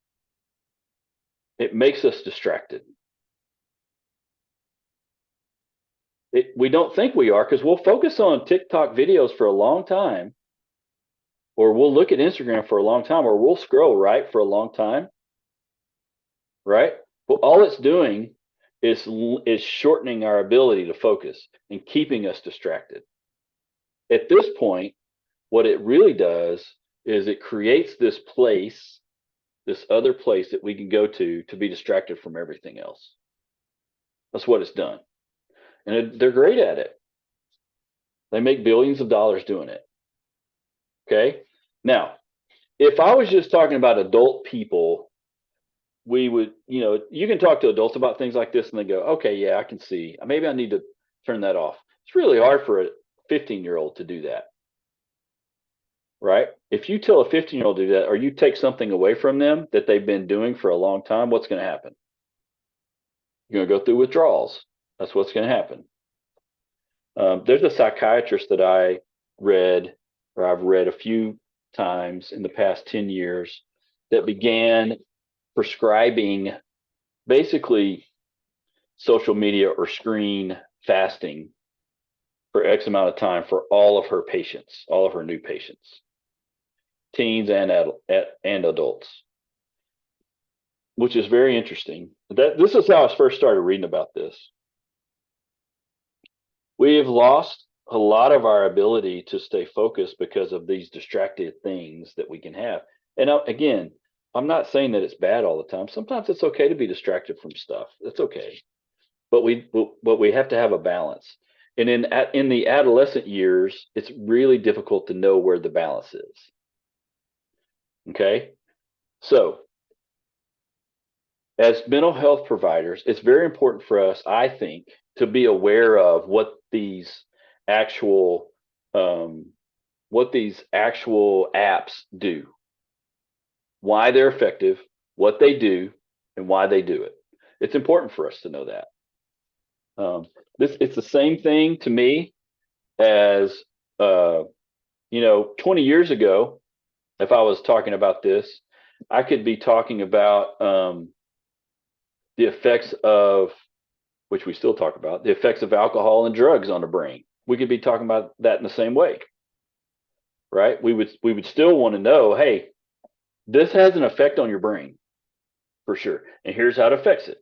It makes us distracted. We don't think we are, because we'll focus on TikTok videos for a long time, or we'll look at Instagram for a long time, or we'll scroll right for a long time. Right? Well, all it's doing is shortening our ability to focus and keeping us distracted. At this point, what it really does is it creates this place, this other place that we can go to be distracted from everything else. That's what it's done. And they're great at it. They make billions of dollars doing it. Okay? Now, if I was just talking about adult people, we would, you can talk to adults about things like this and they go, okay, yeah, I can see. Maybe I need to turn that off. It's really hard for a 15-year-old to do that. Right? If you tell a 15-year-old to do that, or you take something away from them that they've been doing for a long time, what's going to happen? You're going to go through withdrawals. That's what's going to happen. There's a psychiatrist that I've read a few times in the past 10 years that began prescribing basically social media or screen fasting for X amount of time for all of her patients, all of her new patients, teens and adults, which is very interesting. This is how I first started reading about this. We have lost a lot of our ability to stay focused because of these distracted things that we can have. And again, I'm not saying that it's bad all the time. Sometimes it's okay to be distracted from stuff. It's okay. But we have to have a balance. And in the adolescent years, it's really difficult to know where the balance is. Okay? So, as mental health providers, it's very important for us, I think, to be aware of what these actual apps do, why they're effective, what they do, and why they do it. It's important for us to know that. It's the same thing to me as 20 years ago. If I was talking about this, I could be talking about the effects of, which we still talk about, the effects of alcohol and drugs on the brain. We could be talking about that in the same way, right? We would still want to know, hey, this has an effect on your brain for sure, and here's how it affects it.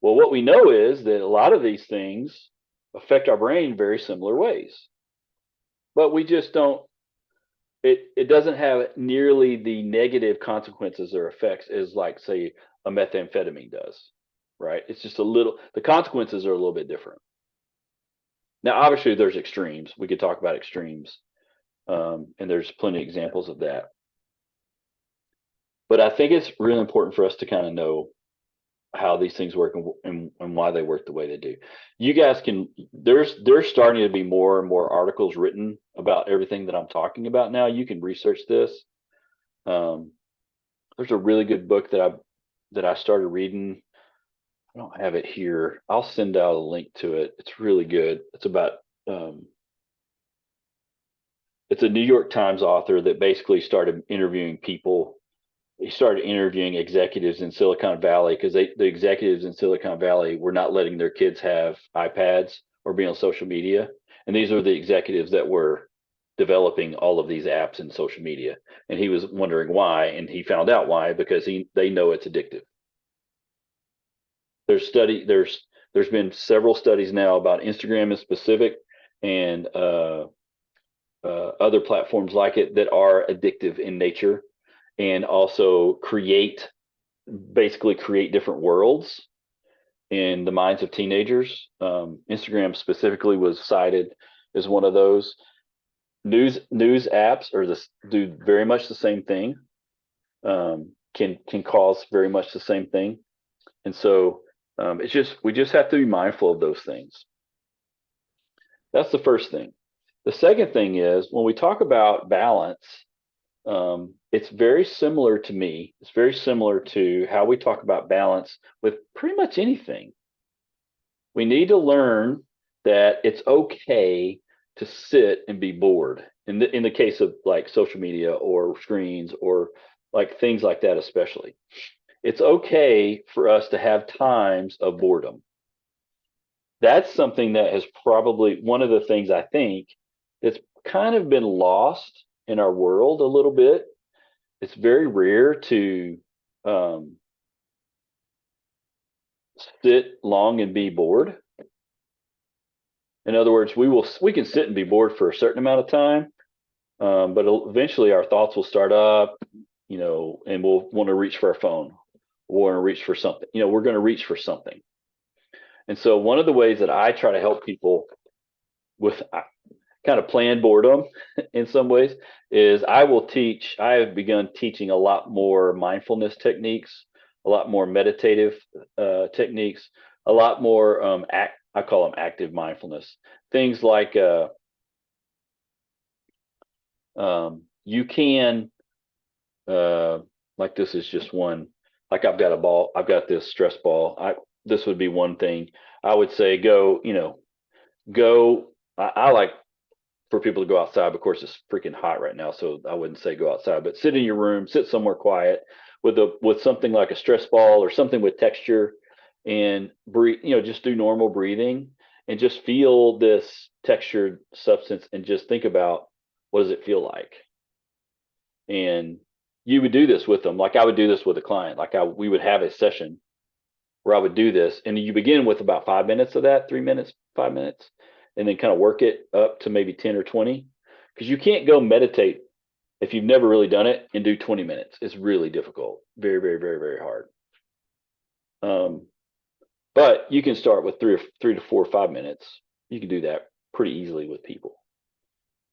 Well, what we know is that a lot of these things affect our brain in very similar ways, but we just don't. It doesn't have nearly the negative consequences or effects as, like, say, a methamphetamine does, right? It's just a little. The consequences are a little bit different. Now, obviously, there's extremes. We could talk about extremes, and there's plenty of examples of that. But I think it's really important for us to kind of know how these things work and why they work the way they do. You guys can. There's starting to be more and more articles written about everything that I'm talking about now. You can research this. There's a really good book that I started reading. I don't have it here. I'll send out a link to it. It's really good. It's about it's a New York Times author that basically started interviewing people. He started interviewing executives in Silicon Valley because the executives in Silicon Valley were not letting their kids have iPads or be on social media. And these are the executives that were developing all of these apps in social media. And he was wondering why, and he found out why, because they know it's addictive. There's been several studies now about Instagram in specific, and other platforms like it that are addictive in nature, and also basically create different worlds in the minds of teenagers. Instagram specifically was cited as one of those. News apps do very much the same thing. Can cause very much the same thing, and so we just have to be mindful of those things. That's the first thing. The second thing is, when we talk about balance, it's very similar to me. It's very similar to how we talk about balance with pretty much anything. We need to learn that it's okay to sit and be bored. In the case of, like, social media or screens or like things like that, especially, it's okay for us to have times of boredom. That's something that has probably one of the things I think that's kind of been lost in our world a little bit. It's very rare to sit long and be bored. In other words, we can sit and be bored for a certain amount of time, but eventually our thoughts will start up, and we'll want to reach for our phone. We'll want to reach for something. We're going to reach for something. And so one of the ways that I try to help people with kind of planned boredom in some ways is I have begun teaching a lot more mindfulness techniques, a lot more meditative techniques, a lot more I call them active mindfulness. Things like you can like, this is just one. Like, I've got this stress ball. This would be one thing I would say. Go. I like for people to go outside. Of course, it's freaking hot right now, so I wouldn't say go outside, but sit in your room, sit somewhere quiet with something like a stress ball or something with texture, and breathe. Just do normal breathing and just feel this textured substance, and just think about, what does it feel like? And you would do this with them. Like, I would do this with a client. Like, we would have a session where I would do this, and you begin with about 5 minutes of that, 3 minutes, 5 minutes, and then kind of work it up to maybe 10 or 20, because you can't go meditate if you've never really done it and do 20 minutes. It's really difficult. Very, very, very, very hard. But you can start with 3 to 4 or 5 minutes. You can do that pretty easily with people.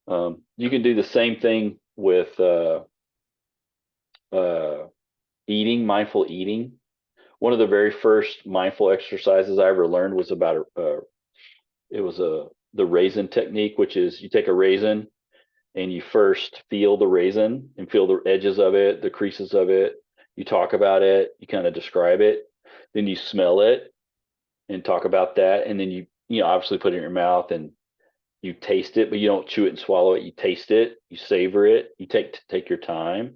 You can do the same thing with eating, mindful eating. One of the very first mindful exercises I ever learned was about the raisin technique, which is you take a raisin and you first feel the raisin and feel the edges of it, the creases of it. You talk about it, you kind of describe it, then you smell it and talk about that, and then you obviously put it in your mouth and you taste it, but you don't chew it and swallow it. You taste it, you savor it, you take your time,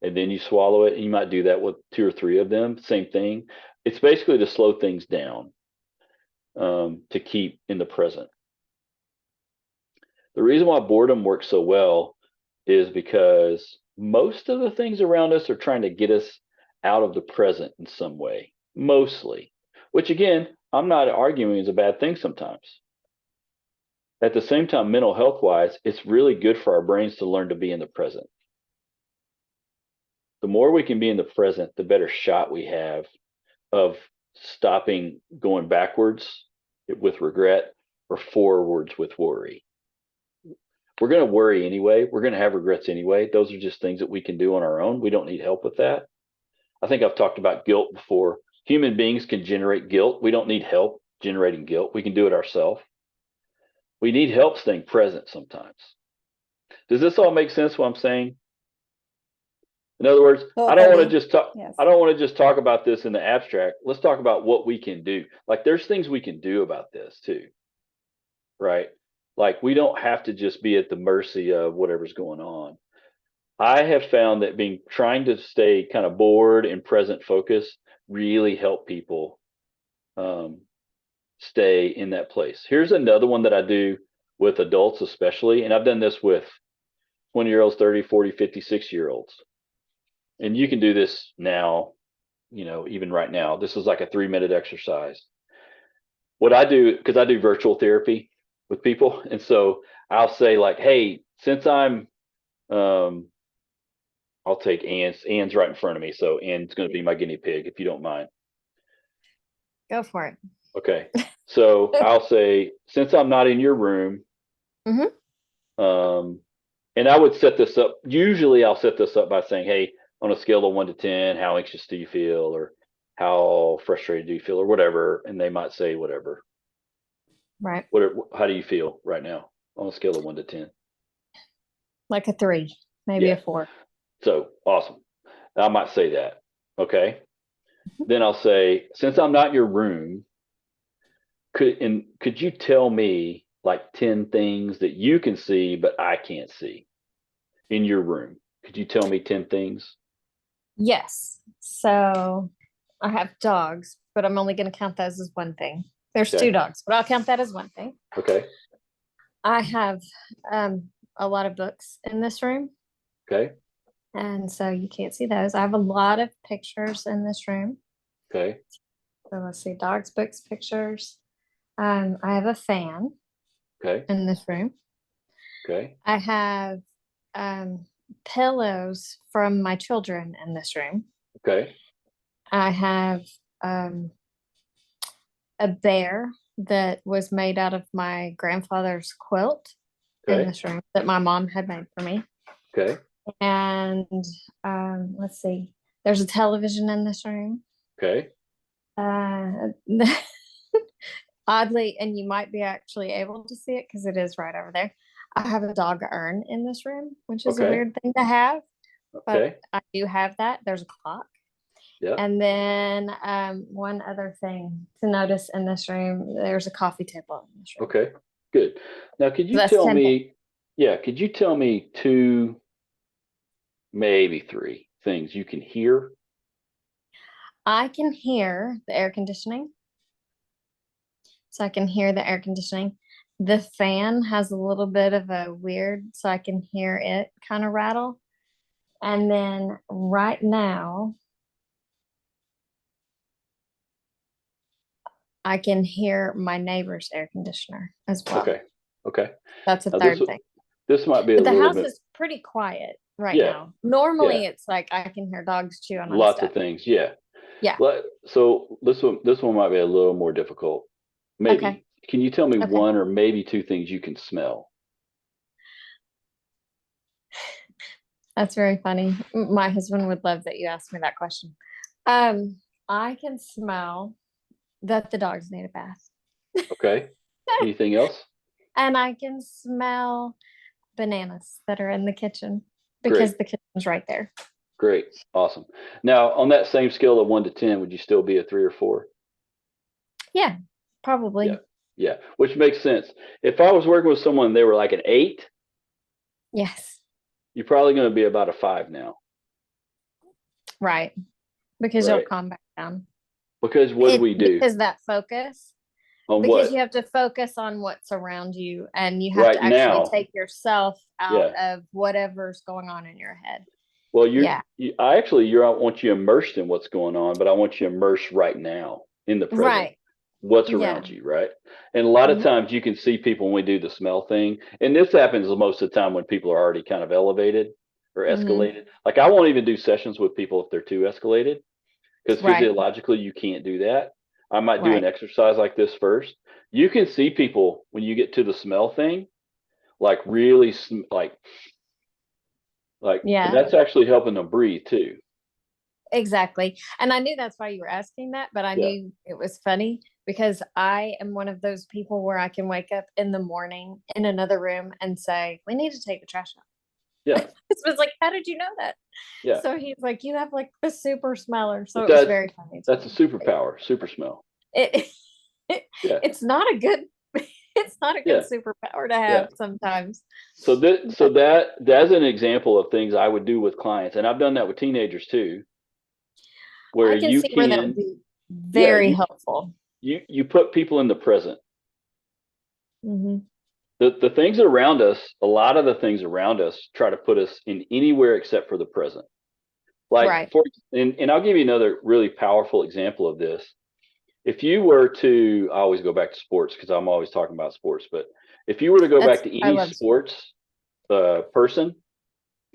and then you swallow it. And you might do that with 2 or 3 of them. Same thing. It's basically to slow things down, to keep in the present. The reason why boredom works so well is because most of the things around us are trying to get us out of the present in some way, mostly, which again, I'm not arguing is a bad thing sometimes. At the same time, mental health wise, it's really good for our brains to learn to be in the present. The more we can be in the present, the better shot we have of stopping going backwards with regret or forwards with worry. We're going to worry anyway. We're going to have regrets anyway. Those are just things that we can do on our own. We don't need help with that. I think I've talked about guilt before. Human beings can generate guilt. We don't need help generating guilt. We can do it ourselves. We need help staying present sometimes. Does this all make sense what I'm saying? In other words, I don't want to just talk. Yes. I don't want to just talk about this in the abstract. Let's talk about what we can do. Like there's things we can do about this too, right? Like we don't have to just be at the mercy of whatever's going on. I have found that trying to stay kind of bored and present focused really help people stay in that place. Here's another one that I do with adults especially, and I've done this with 20-year-olds, 30, 40, 50, 60-year-olds. And you can do this now, even right now. This is like a 3-minute exercise. What I do, because I do virtual therapy with people, and so I'll say like, hey, since I'm I'll take Ann's. Ann's right in front of me, so Ann's going to be my guinea pig, if you don't mind. Go for it. Okay. So I'll say, since I'm not in your room, and I would set this up. Usually, I'll set this up by saying, "Hey, on a scale of 1 to 10, how anxious do you feel, or how frustrated do you feel, or whatever?" And they might say whatever. Right. How do you feel right now on a scale of 1 to 10? Like a 3, maybe Yeah. a 4. So awesome. I might say that. Okay. Then I'll say, since I'm not in your room, could you tell me like 10 things that you can see but I can't see in your room? Could you tell me 10 things? Yes. So I have dogs, but I'm only going to count those as one thing. There's Okay. 2 dogs, but I'll count that as one thing. Okay. I have a lot of books in this room. Okay. And so you can't see those. I have a lot of pictures in this room. Okay. So let's see, dogs, books, pictures. I have a fan Okay. in this room. Okay. I have pillows from my children in this room. Okay. I have a bear that was made out of my grandfather's quilt in Okay. this room that my mom had made for me. Okay. And let's see, there's a television in this room. Okay. Oddly, and you might be actually able to see it because it is right over there. I have a dog urn in this room, which is a Okay. weird thing to have, but Okay. I do have that. There's a clock. Yeah. And then one other thing to notice in this room, there's a coffee table in this room. Okay. Good. Now, could you That's tell 10 me, could you tell me 2, maybe 3 things you can hear? I can hear the air conditioning. So I can hear the air conditioning. The fan has a little bit of a weird, so I can hear it kind of rattle. And then right now, I can hear my neighbor's air conditioner as well. Okay. Okay. That's a Now, third thing. this might be a But the little house bit. is pretty quiet right Yeah. now. Normally, Yeah. it's like I can hear dogs chewing on Lots stuff. of things. Yeah. Yeah. So this one might be a little more difficult. Maybe. Okay. Can you tell me Okay. 1 or maybe 2 things you can smell? That's very funny. My husband would love that you asked me that question. I can smell that the dogs need a bath. Okay. Anything else? And I can smell bananas that are in the kitchen because Great. the kitchen's right there. Great. Awesome. Now, on that same scale of 1 to 10, would you still be a 3 or 4? Yeah, probably. Yeah. Yeah. Which makes sense. If I was working with someone and they were like an 8, Yes. you're probably going to be about a 5 now. Right. Because you'll right? calm back down. Because what do we do Because that focus, on because what you have to focus on what's around you and you have right to actually now? take yourself out Yeah. of whatever's going on in your head. Well, Yeah. I want you immersed in what's going on, but I want you immersed right now in the present. Right. What's Yeah. around you, right? And a lot of Mhm. times you can see people when we do the smell thing, and this happens most of the time when people are already kind of elevated or Mhm. escalated. Like I won't even do sessions with people if they're too escalated, because Right. physiologically you can't do that. I might do an Right. exercise like this first. You can see people when you get to the smell thing, like really like and Yeah. that's actually helping them breathe too. Exactly. And I knew that's why you were asking that, but I Yeah. knew it was funny because I am one of those people where I can wake up in the morning in another room and say, we need to take the trash out. Yeah. This was like, how did you know that? Yeah. So he's like, you have like the super smeller. So But it was very funny. that's a superpower, super smell. It, Yeah. it's not a good it's not a good Yeah. superpower to Yeah. have sometimes. So that's an example of things I would do with clients, and I've done that with teenagers too, where I can you see where that would can, be yeah, very helpful. you put people in the present. Hmm. The things around us, a lot of the things around us try to put us in anywhere except for the present. Like Right. and I'll give you another really powerful example of this. If you were to, I always go back to sports because I'm always talking about sports, but if you were to go back to I any love sports person,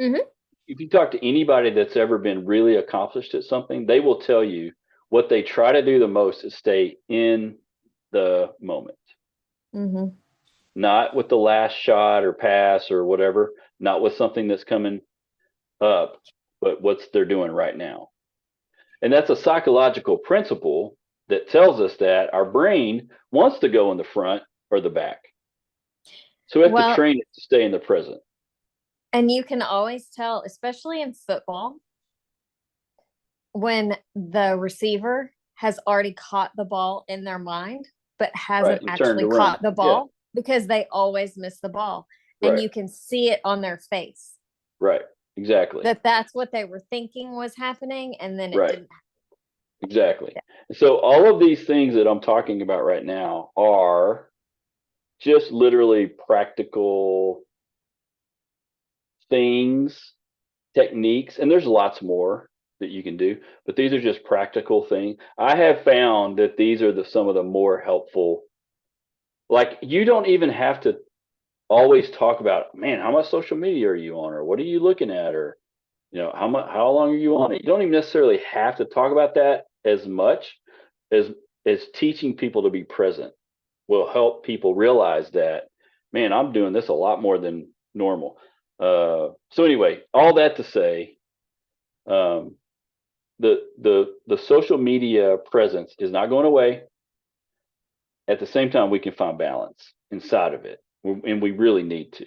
Mhm. if you talk to anybody that's ever been really accomplished at something, they will tell you what they try to do the most is stay in the moment, Mhm. not with the last shot or pass or whatever, not with something that's coming up, but what's they're doing right now. And that's a psychological principle that tells us that our brain wants to go in the front or the back. So we have to Well, train it to stay in the present. and you can always tell, especially in football, when the receiver has already caught the ball in their mind, but Right. hasn't And turn to actually run. caught the Yeah. ball because they always miss the ball. And Right. you can see it on their face Right. Exactly. that that's what they were thinking was happening. And then it Right. didn't. Exactly. So all of these things that I'm talking about right now are just literally practical things, techniques, and there's lots more that you can do, but these are just practical things. I have found that these are some of the more helpful. Like you don't even have to always talk about, man, how much social media are you on, or what are you looking at, or how long are you on it. You don't even necessarily have to talk about that as much as teaching people to be present will help people realize that, man, I'm doing this a lot more than normal. So anyway, all that to say, um, the social media presence is not going away. At the same time, we can find balance inside of it, and we really need to,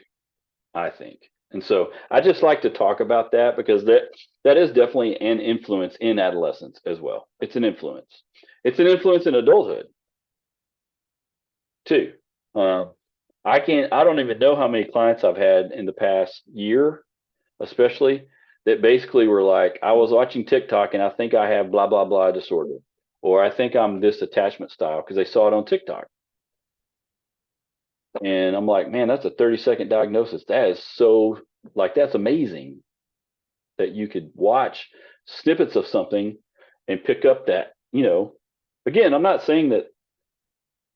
I think. And so I just like to talk about that because that is definitely an influence in adolescence as well. It's an influence. It's an influence in adulthood too. Um, I don't even know how many clients I've had in the past year, especially that basically were like, I was watching TikTok and I think I have blah, blah, blah disorder, or I think I'm this attachment style because they saw it on TikTok. And I'm like, man, that's a 30-second diagnosis. That is so, like, that's amazing that you could watch snippets of something and pick up that, again, I'm not saying that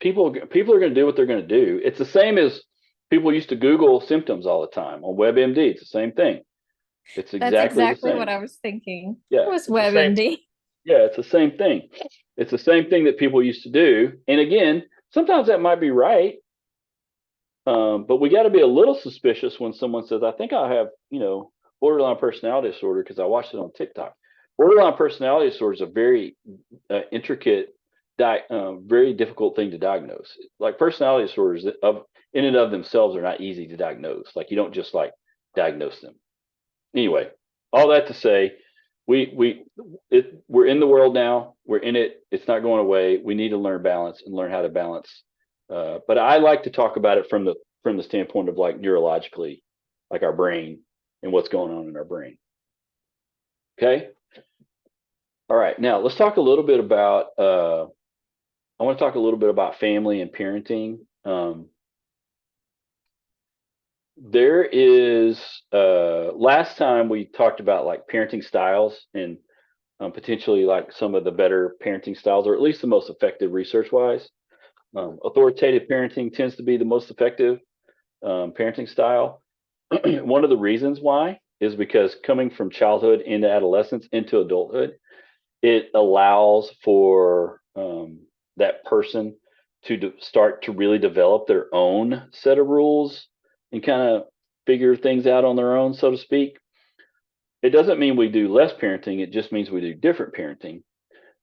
people are going to do what they're going to do. It's the same as people used to Google symptoms all the time on WebMD. It's the same thing. It's That's exactly the exactly same. what I was thinking. Yeah, It was it's the same. WebMD. Yeah, it's the same thing. It's the same thing that people used to do. And again, sometimes that might be right. But we got to be a little suspicious when someone says, I think I have, borderline personality disorder because I watched it on TikTok. Borderline personality disorder is a very intricate, very difficult thing to diagnose. Like personality disorders in and of themselves are not easy to diagnose. Like you don't just like diagnose them. Anyway, all that to say, we're in the world now. We're in it. It's not going away. We need to learn balance and learn how to balance. But I like to talk about it from the standpoint of like neurologically, like our brain and what's going on in our brain. Okay. All right, now let's talk a little bit about. I want to talk a little bit about family and parenting. There is last time we talked about like parenting styles and potentially like some of the better parenting styles, or at least the most effective research wise. Authoritative parenting tends to be the most effective parenting style. One of the reasons why is because coming from childhood into adolescence into adulthood, it allows for that person to start to really develop their own set of rules and kind of figure things out on their own, so to speak. It doesn't mean we do less parenting, it just means we do different parenting.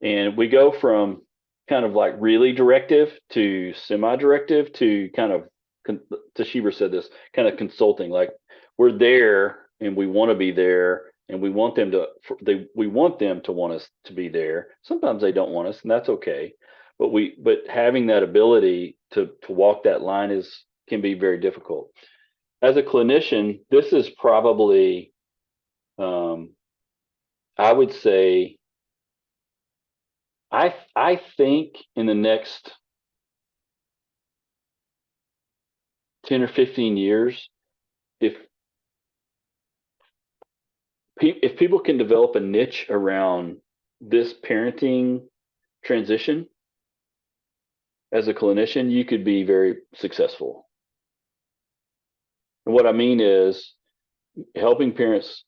And we go from kind of like really directive to semi-directive to kind of Toshiba said this, kind of consulting, like we're there and we want to be there and we want them to we want them to want us to be there. Sometimes they don't want us, and that's okay. But having that ability to walk that line is can be very difficult. As a clinician, this is probably I would say I think in the next 10 or 15 years, if if people can develop a niche around this parenting transition as a clinician, you could be very successful. And what I mean is helping parents,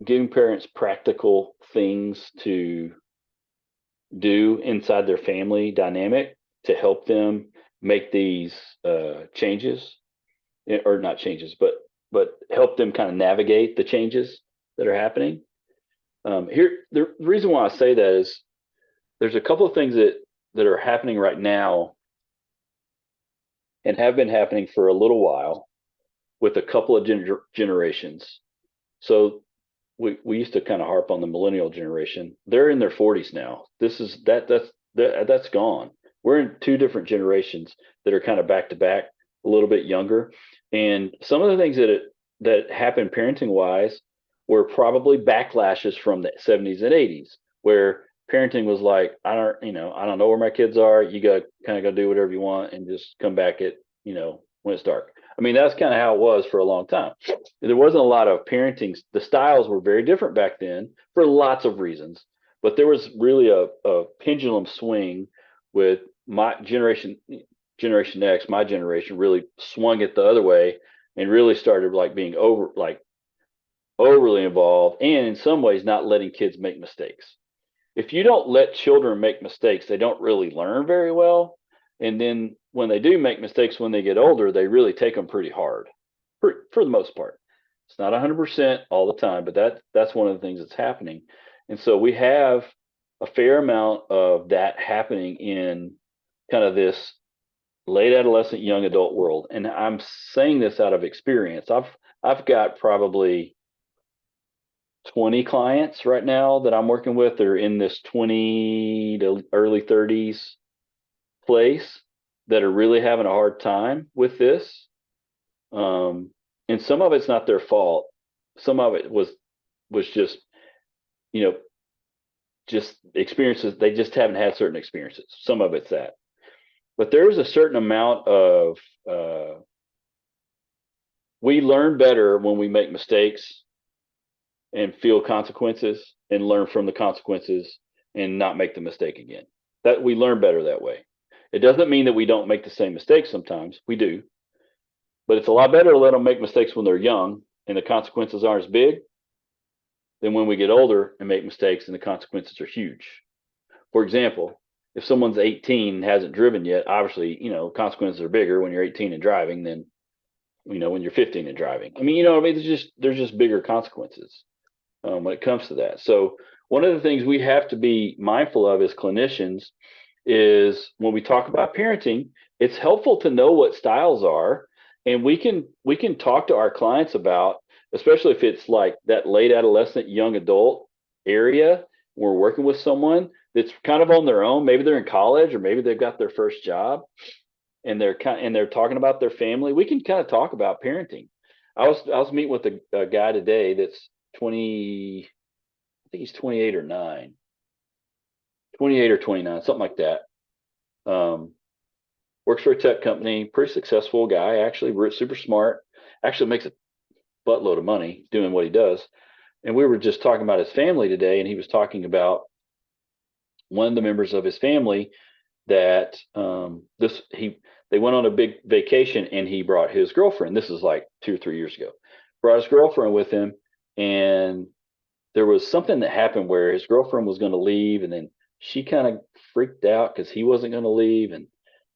giving parents practical things to do inside their family dynamic to help them make these changes, or not changes, but help them kind of navigate the changes that are happening. Here, the reason why I say that is there's a couple of things that are happening right now and have been happening for a little while with a couple of generations. So we used to kind of harp on the millennial generation. They're in their 40s now. That's gone. We're in two different generations that are kind of back to back, a little bit younger. And some of the things that happened parenting wise were probably backlashes from the 70s and 80s, where parenting was like, I don't know where my kids are. You got kind of go do whatever you want and just come back at, when it's dark. I mean, that's kind of how it was for a long time. There wasn't a lot of parenting. The styles were very different back then for lots of reasons, but there was really a pendulum swing with my Generation X, my generation really swung it the other way and really started like being overly involved and in some ways not letting kids make mistakes. If you don't let children make mistakes, they don't really learn very well. And then when they do make mistakes when they get older, they really take them pretty hard for the most part. It's not 100% all the time, but that's one of the things that's happening. And so we have a fair amount of that happening in kind of this late adolescent, young adult world. And I'm saying this out of experience. I've got probably 20 clients right now that I'm working with that are in this 20 to early 30s place that are really having a hard time with this. And some of it's not their fault. Some of it was just, just experiences. They just haven't had certain experiences. Some of it's that. But there is a certain amount of, we learn better when we make mistakes and feel consequences and learn from the consequences and not make the mistake again. That we learn better that way. It doesn't mean that we don't make the same mistakes sometimes. We do. But it's a lot better to let them make mistakes when they're young and the consequences aren't as big than when we get older and make mistakes and the consequences are huge. For example, if someone's 18 and hasn't driven yet, obviously, consequences are bigger when you're 18 and driving than, when you're 15 and driving. I mean, there's just bigger consequences when it comes to that. So one of the things we have to be mindful of as clinicians is when we talk about parenting, it's helpful to know what styles are, and we can talk to our clients about, especially if it's like that late adolescent, young adult area. We're working with someone that's kind of on their own. Maybe they're in college, or maybe they've got their first job, and they're talking about their family. We can kind of talk about parenting. I was meeting with a guy today that's 20, I think he's 28 or 9, 28 or 29, something like that. Works for a tech company, pretty successful guy, actually super smart, actually makes a buttload of money doing what he does. And we were just talking about his family today, and he was talking about one of the members of his family that they went on a big vacation, and he brought his girlfriend. This is like 2 or 3 years ago. Brought his girlfriend with him, and there was something that happened where his girlfriend was going to leave, and then she kind of freaked out because he wasn't going to leave, and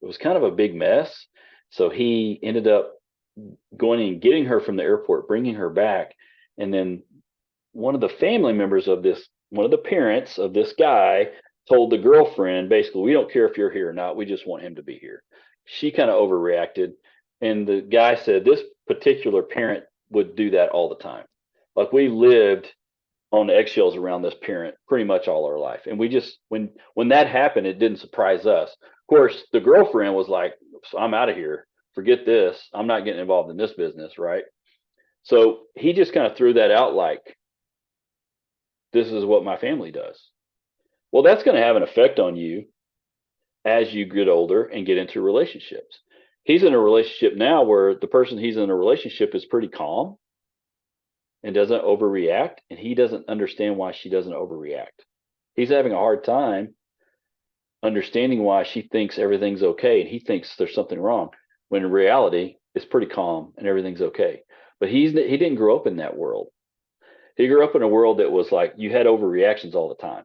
it was kind of a big mess. So he ended up going and getting her from the airport, bringing her back, and then one of the family members of this, one of the parents of this guy, told the girlfriend, basically, we don't care if you're here or not, we just want him to be here. She kind of overreacted, and the guy said this particular parent would do that all the time. Like, we lived on eggshells around this parent pretty much all our life, and we just, when that happened, it didn't surprise us. Of course, the girlfriend was like, I'm out of here, forget this, I'm not getting involved in this business, right? So he just kind of threw that out like, this is what my family does. Well, that's going to have an effect on you as you get older and get into relationships. He's in a relationship now where the person he's in a relationship is pretty calm and doesn't overreact, and he doesn't understand why she doesn't overreact. He's having a hard time understanding why she thinks everything's okay, and he thinks there's something wrong, when in reality it's pretty calm and everything's okay. But he didn't grow up in that world. He grew up in a world that was like, you had overreactions all the time.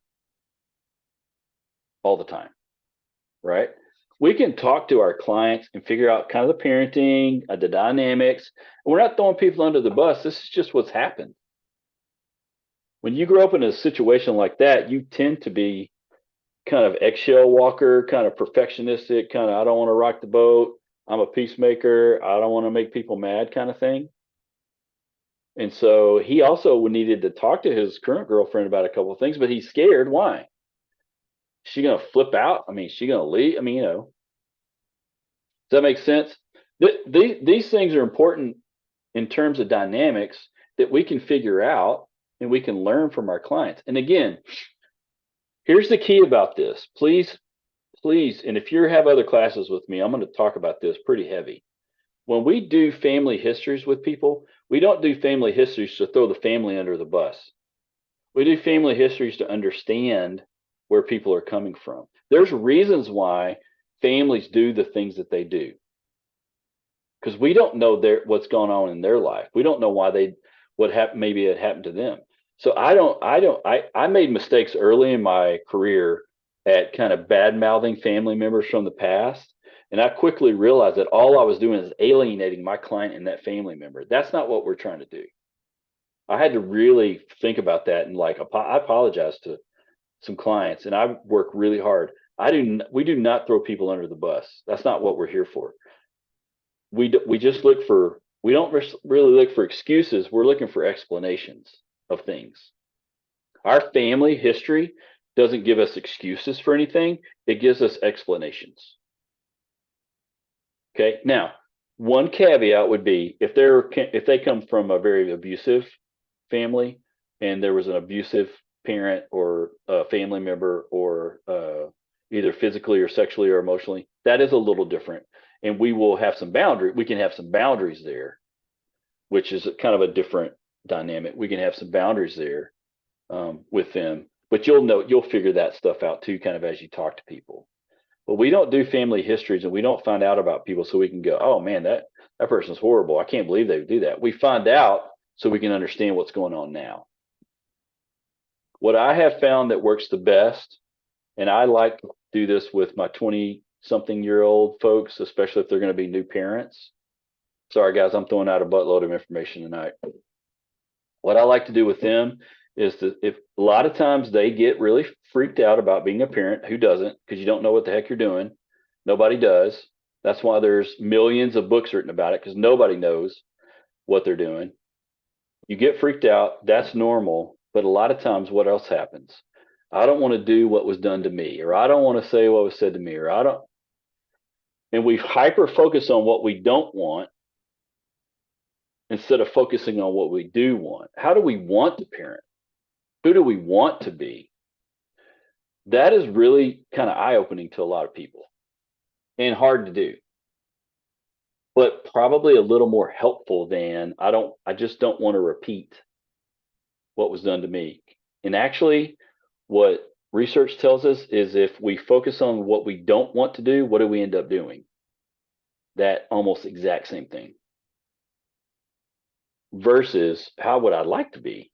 All the time, right? We can talk to our clients and figure out kind of the parenting, the dynamics. And we're not throwing people under the bus. This is just what's happened. When you grow up in a situation like that, you tend to be kind of eggshell walker, kind of perfectionistic, kind of, I don't want to rock the boat, I'm a peacemaker, I don't want to make people mad kind of thing. And so he also needed to talk to his current girlfriend about a couple of things, but he's scared. Why? She gonna flip out? I mean, she gonna leave? I mean, does that make sense? These things are important in terms of dynamics that we can figure out and we can learn from our clients. And again, here's the key about this. Please, and if you have other classes with me, I'm going to talk about this pretty heavy. When we do family histories with people, we don't do family histories to throw the family under the bus. We do family histories to understand where people are coming from. There's reasons why families do the things that they do, because we don't know what's going on in their life. We don't know why maybe it happened to them. So I made mistakes early in my career at kind of bad mouthing family members from the past. And I quickly realized that all I was doing is alienating my client and that family member. That's not what we're trying to do. I had to really think about that, and I apologize to some clients, and I work really hard. We do not throw people under the bus. That's not what we're here for. We just we don't really look for excuses. We're looking for explanations of things. Our family history doesn't give us excuses for anything. It gives us explanations. Okay. Now, one caveat would be if they come from a very abusive family and there was an abusive parent or a family member, or either physically or sexually or emotionally, that is a little different. And we will have some boundary. We can have some boundaries there, which is kind of a different dynamic. We can have some boundaries there with them, but you'll figure that stuff out too, kind of as you talk to people. But we don't do family histories, and we don't find out about people so we can go, oh man, that person's horrible, I can't believe they would do that. We find out so we can understand what's going on now. What I have found that works the best, and I like to do this with my 20-something-year-old folks, especially if they're going to be new parents. Sorry, guys, I'm throwing out a buttload of information tonight. What I like to do with them is if a lot of times they get really freaked out about being a parent. Who doesn't? Because you don't know what the heck you're doing. Nobody does. That's why there's millions of books written about it, because nobody knows what they're doing. You get freaked out. That's normal. But a lot of times what else happens? I don't want to do what was done to me, or I don't want to say what was said to me, or I don't. And we hyper focus on what we don't want instead of focusing on what we do want. How do we want to parent? Who do we want to be? that is really kind of eye-opening to a lot of people and hard to do, but probably a little more helpful than I just don't want to repeat what was done to me. And actually, what research tells us is if we focus on what we don't want to do, what do we end up doing? That almost exact same thing. Versus how would I like to be?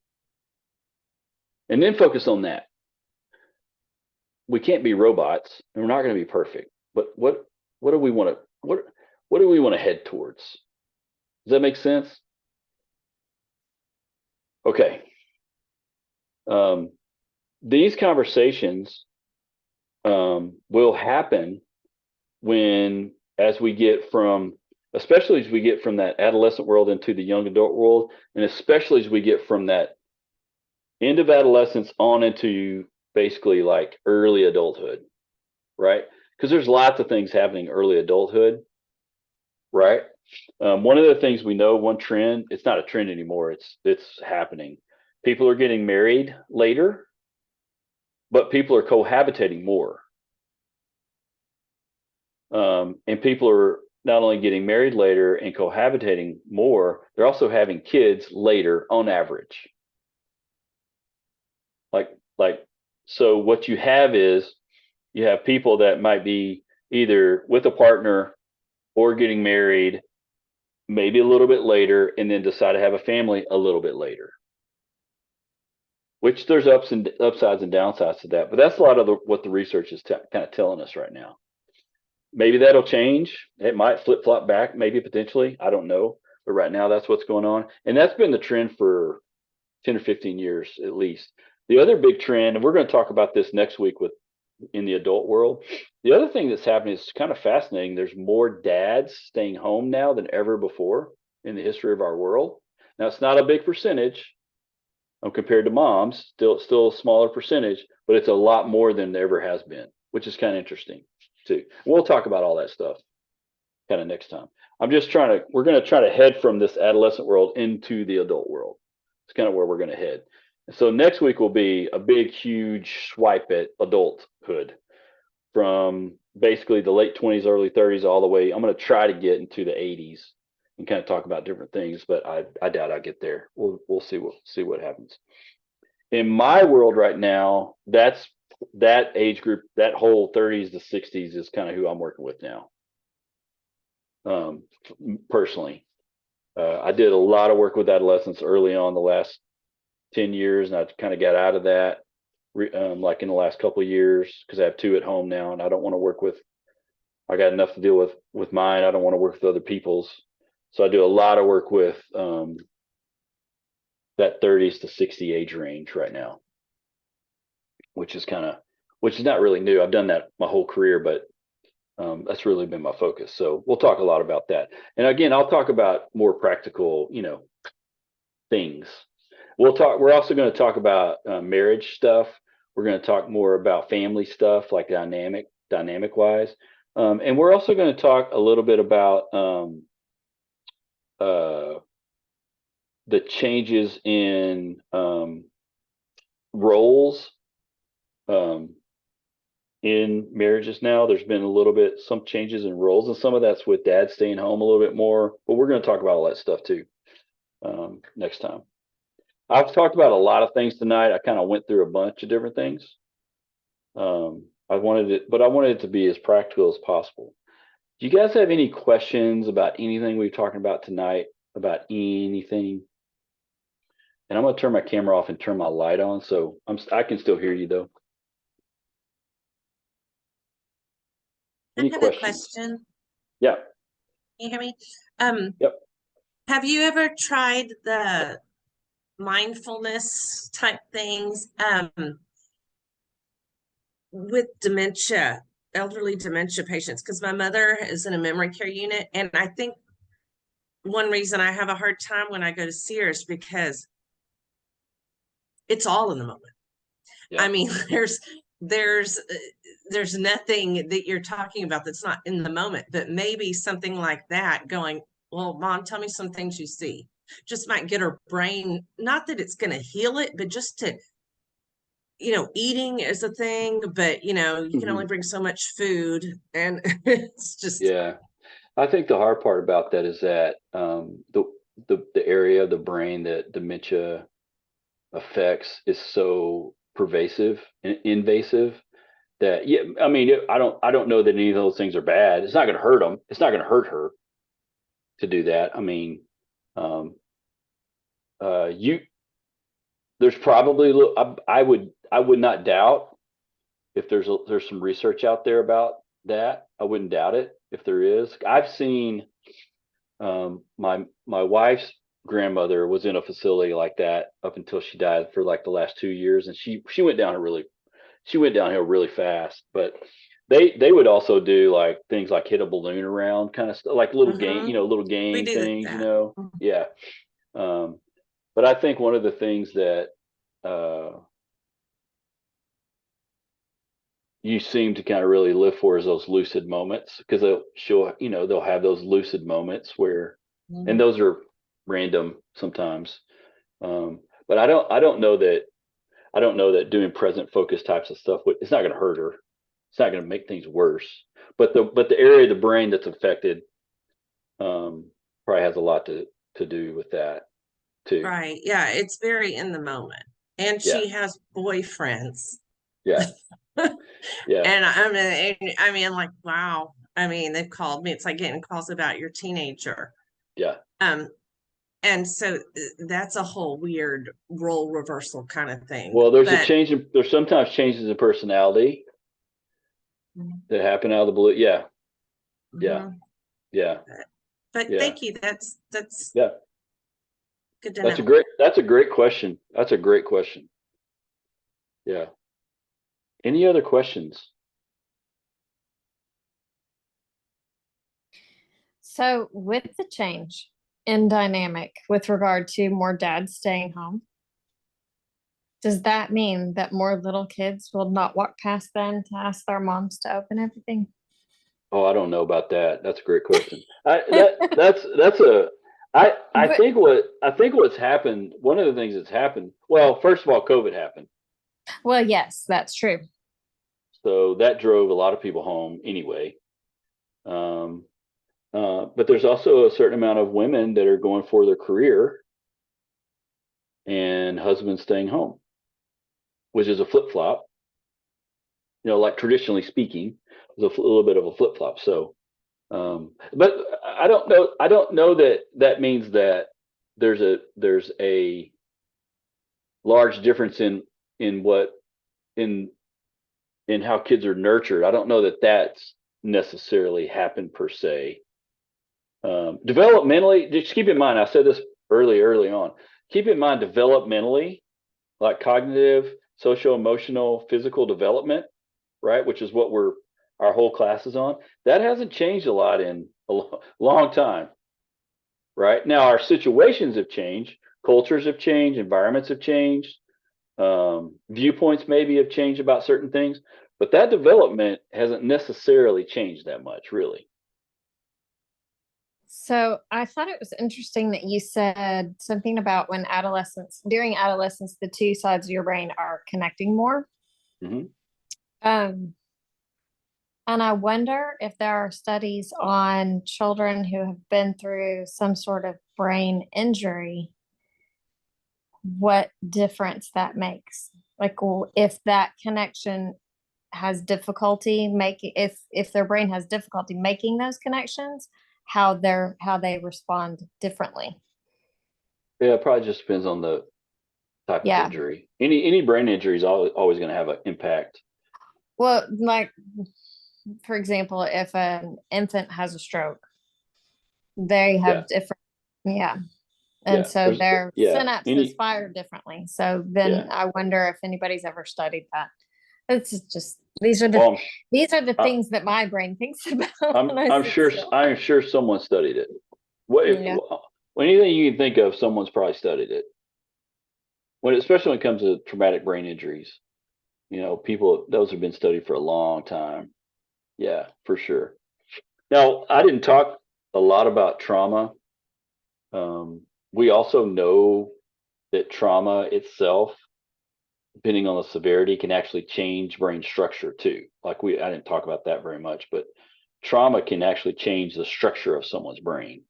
And then focus on that. We can't be robots and we're not going to be perfect. But what do we want to what do we want to head towards? Does that make sense? Okay. These conversations will happen especially as we get from that adolescent world into the young adult world, and especially as we get from that end of adolescence on into basically like early adulthood, right? Because there's lots of things happening early adulthood, right? One of the things we know, one trend, it's not a trend anymore, it's happening. People are getting married later, but people are cohabitating more. And people are not only getting married later and cohabitating more, they're also having kids later on average. So what you have is you have people that might be either with a partner or getting married maybe a little bit later and then decide to have a family a little bit later. Which there's upsides and downsides to that, but that's a lot of what the research is kind of telling us right now. Maybe that'll change. It might flip-flop back, maybe potentially. I don't know. But right now, that's what's going on. And that's been the trend for 10 or 15 years at least. The other big trend, and we're going to talk about this next week in the adult world. The other thing that's happening is kind of fascinating. There's more dads staying home now than ever before in the history of our world. Now, it's not a big percentage compared to moms, still a smaller percentage, but it's a lot more than there ever has been, which is kind of interesting too. We'll talk about all that stuff kind of next time. We're going to try to head from this adolescent world into the adult world. It's kind of where we're going to head. And so next week will be a big, huge swipe at adulthood from basically the late 20s, early 30s, all the way. I'm going to try to get into the 80s and kind of talk about different things, but I doubt I get there. We'll see what happens. In my world right now, that age group, that whole 30s to 60s is kind of who I'm working with now. Personally, I did a lot of work with adolescents early on the last 10 years, and I kind of got out of that like in the last couple of years because I have 2 at home now, and I don't want to work with. I got enough to deal with mine. I don't want to work with other people's. So I do a lot of work with that 30s to 60 age range right now, which is not really new. I've done that my whole career, but that's really been my focus. So we'll talk a lot about that. And again, I'll talk about more practical, things. We're also going to talk about marriage stuff. We're going to talk more about family stuff, like dynamic wise. And we're also going to talk a little bit about the changes in roles in marriages now. There's been some changes in roles, and some of that's with dad staying home a little bit more, but we're going to talk about all that stuff too next time. I've talked about a lot of things tonight. I kind of went through a bunch of different things. I wanted it to be as practical as possible. Do you guys have any questions about anything we're talking about tonight, about anything? And I'm going to turn my camera off and turn my light on, so I can still hear you though. Any questions? A question. Yeah. Can you hear me? Yep. Have you ever tried the mindfulness type things with dementia, elderly dementia patients? Because my mother is in a memory care unit, and I think one reason I have a hard time when I go to see her is because it's all in the moment. Yeah. I mean, there's nothing that you're talking about that's not in the moment, but maybe something like that going, well, Mom, tell me some things you see. Just might get her brain, not that it's going to heal it, but just to eating is a thing, but you can only bring so much food, and it's just Yeah. I think the hard part about that is that the area of the brain that dementia affects is so pervasive and invasive that, yeah, I mean, I don't know that any of those things are bad. It's not going to hurt them. It's not going to hurt her to do that. I mean, um, you there's probably I would not doubt if there's some research out there about that. I wouldn't doubt it if there is. I've seen my wife's grandmother was in a facility like that up until she died for like the last 2 years, and she went downhill really fast. But they would also do like things like hit a balloon around kind of stuff, like little game, little we game do things, that. Yeah. Um, but I think one of the things that uh, you seem to kind of really live for is those lucid moments, because they'll have those lucid moments where, and those are random sometimes. But I don't know that doing present focus types of stuff it's not going to hurt her. It's not going to make things worse. But the area of the brain that's affected probably has a lot to do with that too. Right. Yeah, it's very in the moment. And Yeah. she has boyfriends. Yeah. Yeah. And I mean, like, wow. I mean, they've called me. It's like getting calls about your teenager. Yeah. And so that's a whole weird role reversal kind of thing. Well, there's sometimes changes in personality that happen out of the blue. Yeah. Yeah. Yeah. But Yeah. thank you. That's Yeah. good to know. That's a great question. That's a great question. Yeah. Any other questions? So with the change in dynamic with regard to more dads staying home, does that mean that more little kids will not walk past them to ask their moms to open everything? Oh, I don't know about that. That's a great question. I think what's happened, one of the things that's happened, well, first of all, COVID happened. Well, yes, that's true. So that drove a lot of people home anyway. But there's also a certain amount of women that are going for their career and husbands staying home, which is a flip flop. Like traditionally speaking, it's a little bit of a flip flop. So, but I don't know. I don't know that means that there's a large difference in what in how kids are nurtured. I don't know that that's necessarily happened per se. Developmentally, just keep in mind, I said this early on. Keep in mind, developmentally, like cognitive, social, emotional, physical development, right? Which is what our whole class is on. That hasn't changed a lot in a long time, right? Now our situations have changed, cultures have changed, environments have changed, viewpoints maybe have changed about certain things, but that development hasn't necessarily changed that much, really. So I thought it was interesting that you said something about during adolescence, the two sides of your brain are connecting more. Mm-hmm. And I wonder if there are studies on children who have been through some sort of brain injury, what difference that makes. Like if that connection has difficulty making, if their brain has difficulty making those connections, how they respond differently. Yeah, it probably just depends on the type of injury. Any brain injury is always going to have an impact. Well, like for example, if an infant has a stroke, they have different, and so their synapses fire differently. So then I wonder if anybody's ever studied that. It's just these are the things that my brain thinks about. I'm sure someone studied it. Anything you can think of, someone's probably studied it. Especially when it comes to traumatic brain injuries, those have been studied for a long time. Yeah, for sure. Now, I didn't talk a lot about trauma. We also know that trauma itself depending on the severity, can actually change brain structure too. Like I didn't talk about that very much, but trauma can actually change the structure of someone's brain,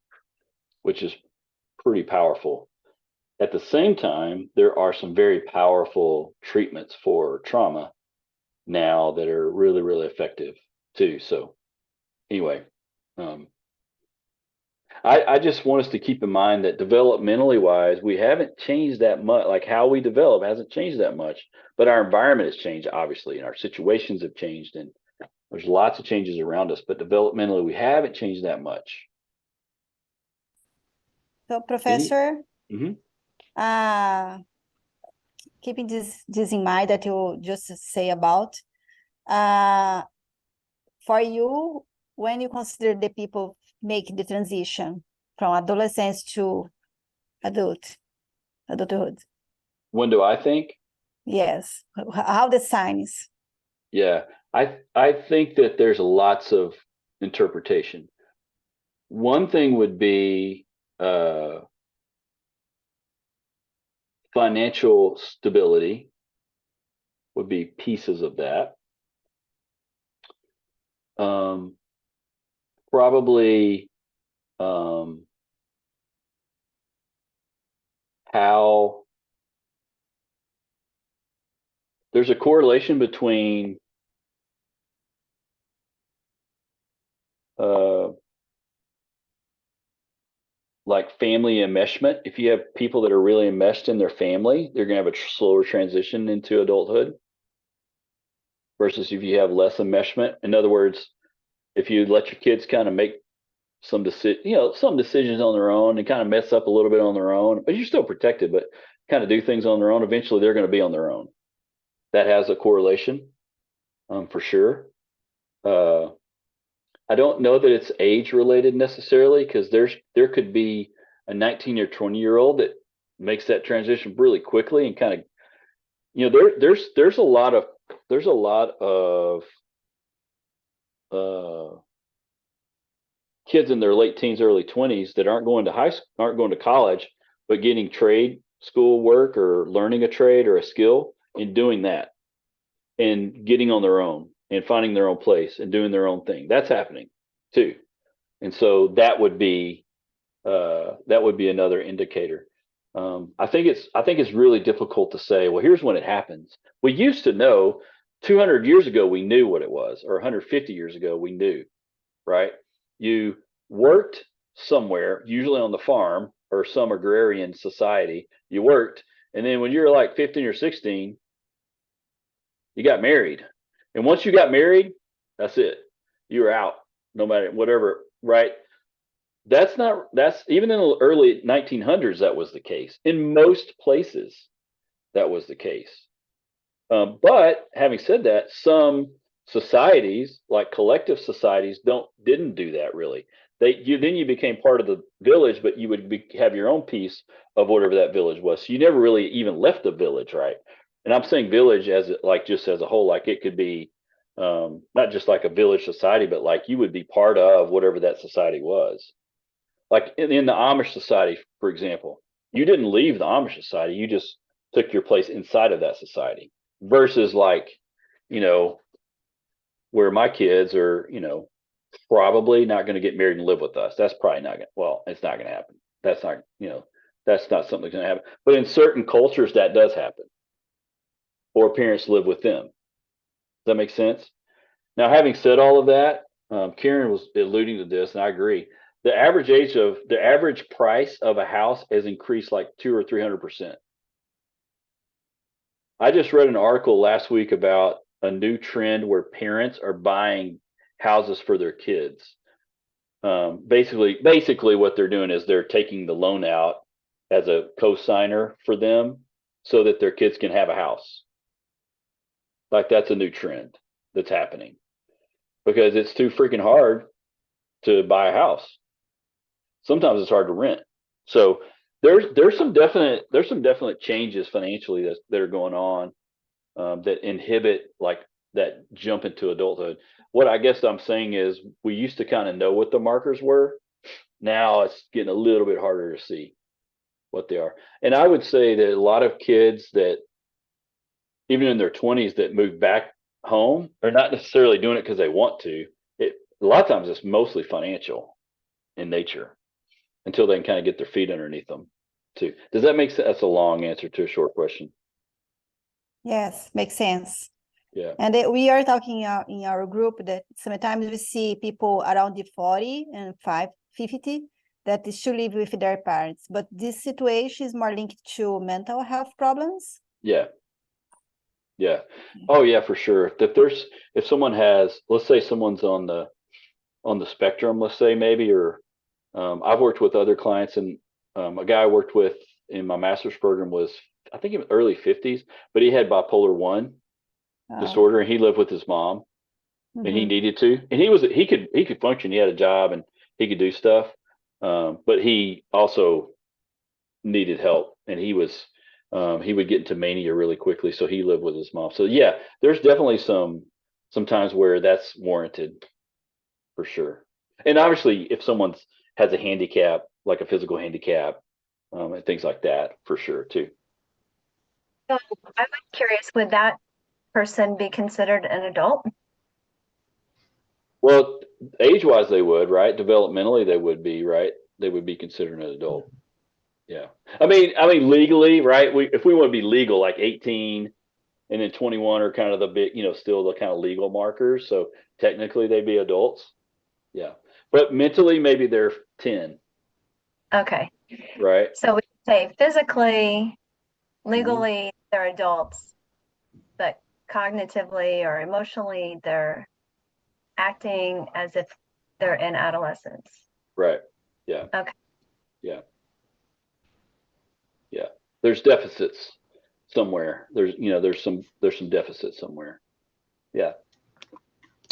which is pretty powerful. At the same time, there are some very powerful treatments for trauma now that are really, really effective too. So anyway, I just want us to keep in mind that developmentally wise, we haven't changed that much. Like how we develop hasn't changed that much, but our environment has changed, obviously, and our situations have changed, and there's lots of changes around us. But developmentally, we haven't changed that much. So, Professor, Mhm. keeping this in mind that you just say about, for you, when you consider the people make the transition from adolescence to adulthood. When do I think? Yes. How the signs? Yeah, I think that there's lots of interpretation. One thing would be financial stability would be pieces of that. Probably how there's a correlation between like family enmeshment. If you have people that are really enmeshed in their family, they're going to have a slower transition into adulthood versus if you have less enmeshment. In other words, if you let your kids kind of make some decisions on their own and kind of mess up a little bit on their own, but you're still protected, but kind of do things on their own, eventually they're going to be on their own. That has a correlation, for sure. I don't know that it's age related necessarily, because there could be a 19 or 20-year-old that makes that transition really quickly and kind of, there's a lot of kids in their late teens, early 20s that aren't going to college, but getting trade school work or learning a trade or a skill and doing that and getting on their own and finding their own place and doing their own thing. That's happening too. And so that would be another indicator. I think it's really difficult to say, well, here's when it happens. We used to know 200 years ago, we knew what it was, or 150 years ago, we knew, right? You worked somewhere, usually on the farm or some agrarian society. You worked, and then when you're like 15 or 16, you got married. And once you got married, that's it. You were out, no matter whatever, right? That's even in the early 1900s, that was the case. In most places, that was the case. But having said that, some societies, like collective societies, didn't do that really. Then you became part of the village, but you would have your own piece of whatever that village was. So you never really even left the village, right? And I'm saying village just as a whole, like it could be not just like a village society, but like you would be part of whatever that society was. Like in the Amish society, for example, you didn't leave the Amish society, you just took your place inside of that society versus like, you know, where my kids are, probably not going to get married and live with us. That's probably not going to, well, it's not going to happen. That's not, that's not something that's going to happen. But in certain cultures, that does happen. Or parents live with them. Does that make sense? Now, having said all of that, Karen was alluding to this, and I agree. The average price of a house has increased like 200 or 300%. I just read an article last week about a new trend where parents are buying houses for their kids. Basically, what they're doing is they're taking the loan out as a co-signer for them so that their kids can have a house. Like that's a new trend that's happening because it's too freaking hard to buy a house. Sometimes it's hard to rent. So there's some definite changes financially that are going on that inhibit like that jump into adulthood. What I guess I'm saying is we used to kind of know what the markers were. Now it's getting a little bit harder to see what they are. And I would say that a lot of kids that even in their 20s that move back home are not necessarily doing it because they want to. A lot of times it's mostly financial in nature until they can kind of get their feet underneath them too. Does that make sense? That's a long answer to a short question. Yes, makes sense. Yeah. And we are talking in our group that sometimes we see people around the 40 and 50 that should live with their parents, but this situation is more linked to mental health problems. Yeah. Yeah. Oh yeah, for sure. If someone has, let's say someone's on the spectrum, let's say maybe, or I've worked with other clients, and a guy I worked with in my master's program was, I think, in early 50s, but he had bipolar 1 disorder, and he lived with his mom, and he needed to, and he could function. He had a job and he could do stuff, but he also needed help, and he would get into mania really quickly, so he lived with his mom. So yeah, there's definitely some times where that's warranted for sure. And obviously, if someone has a handicap, like a physical handicap, and things like that, for sure too. So I'm curious, would that person be considered an adult? Well, age-wise, they would, right? Developmentally, they would be, right? They would be considered an adult. Yeah. I mean, legally, right? If we want to be legal, like 18 and then 21 are kind of the big, still the kind of legal markers. So technically they'd be adults. Yeah. But mentally, maybe they're 10, Okay. right? So we say physically, Mm-hmm. legally, they're adults, but cognitively or emotionally, they're acting as if they're in adolescence. Right. Yeah. Okay. Yeah. Yeah. There's deficits somewhere. There's some deficits somewhere. Yeah.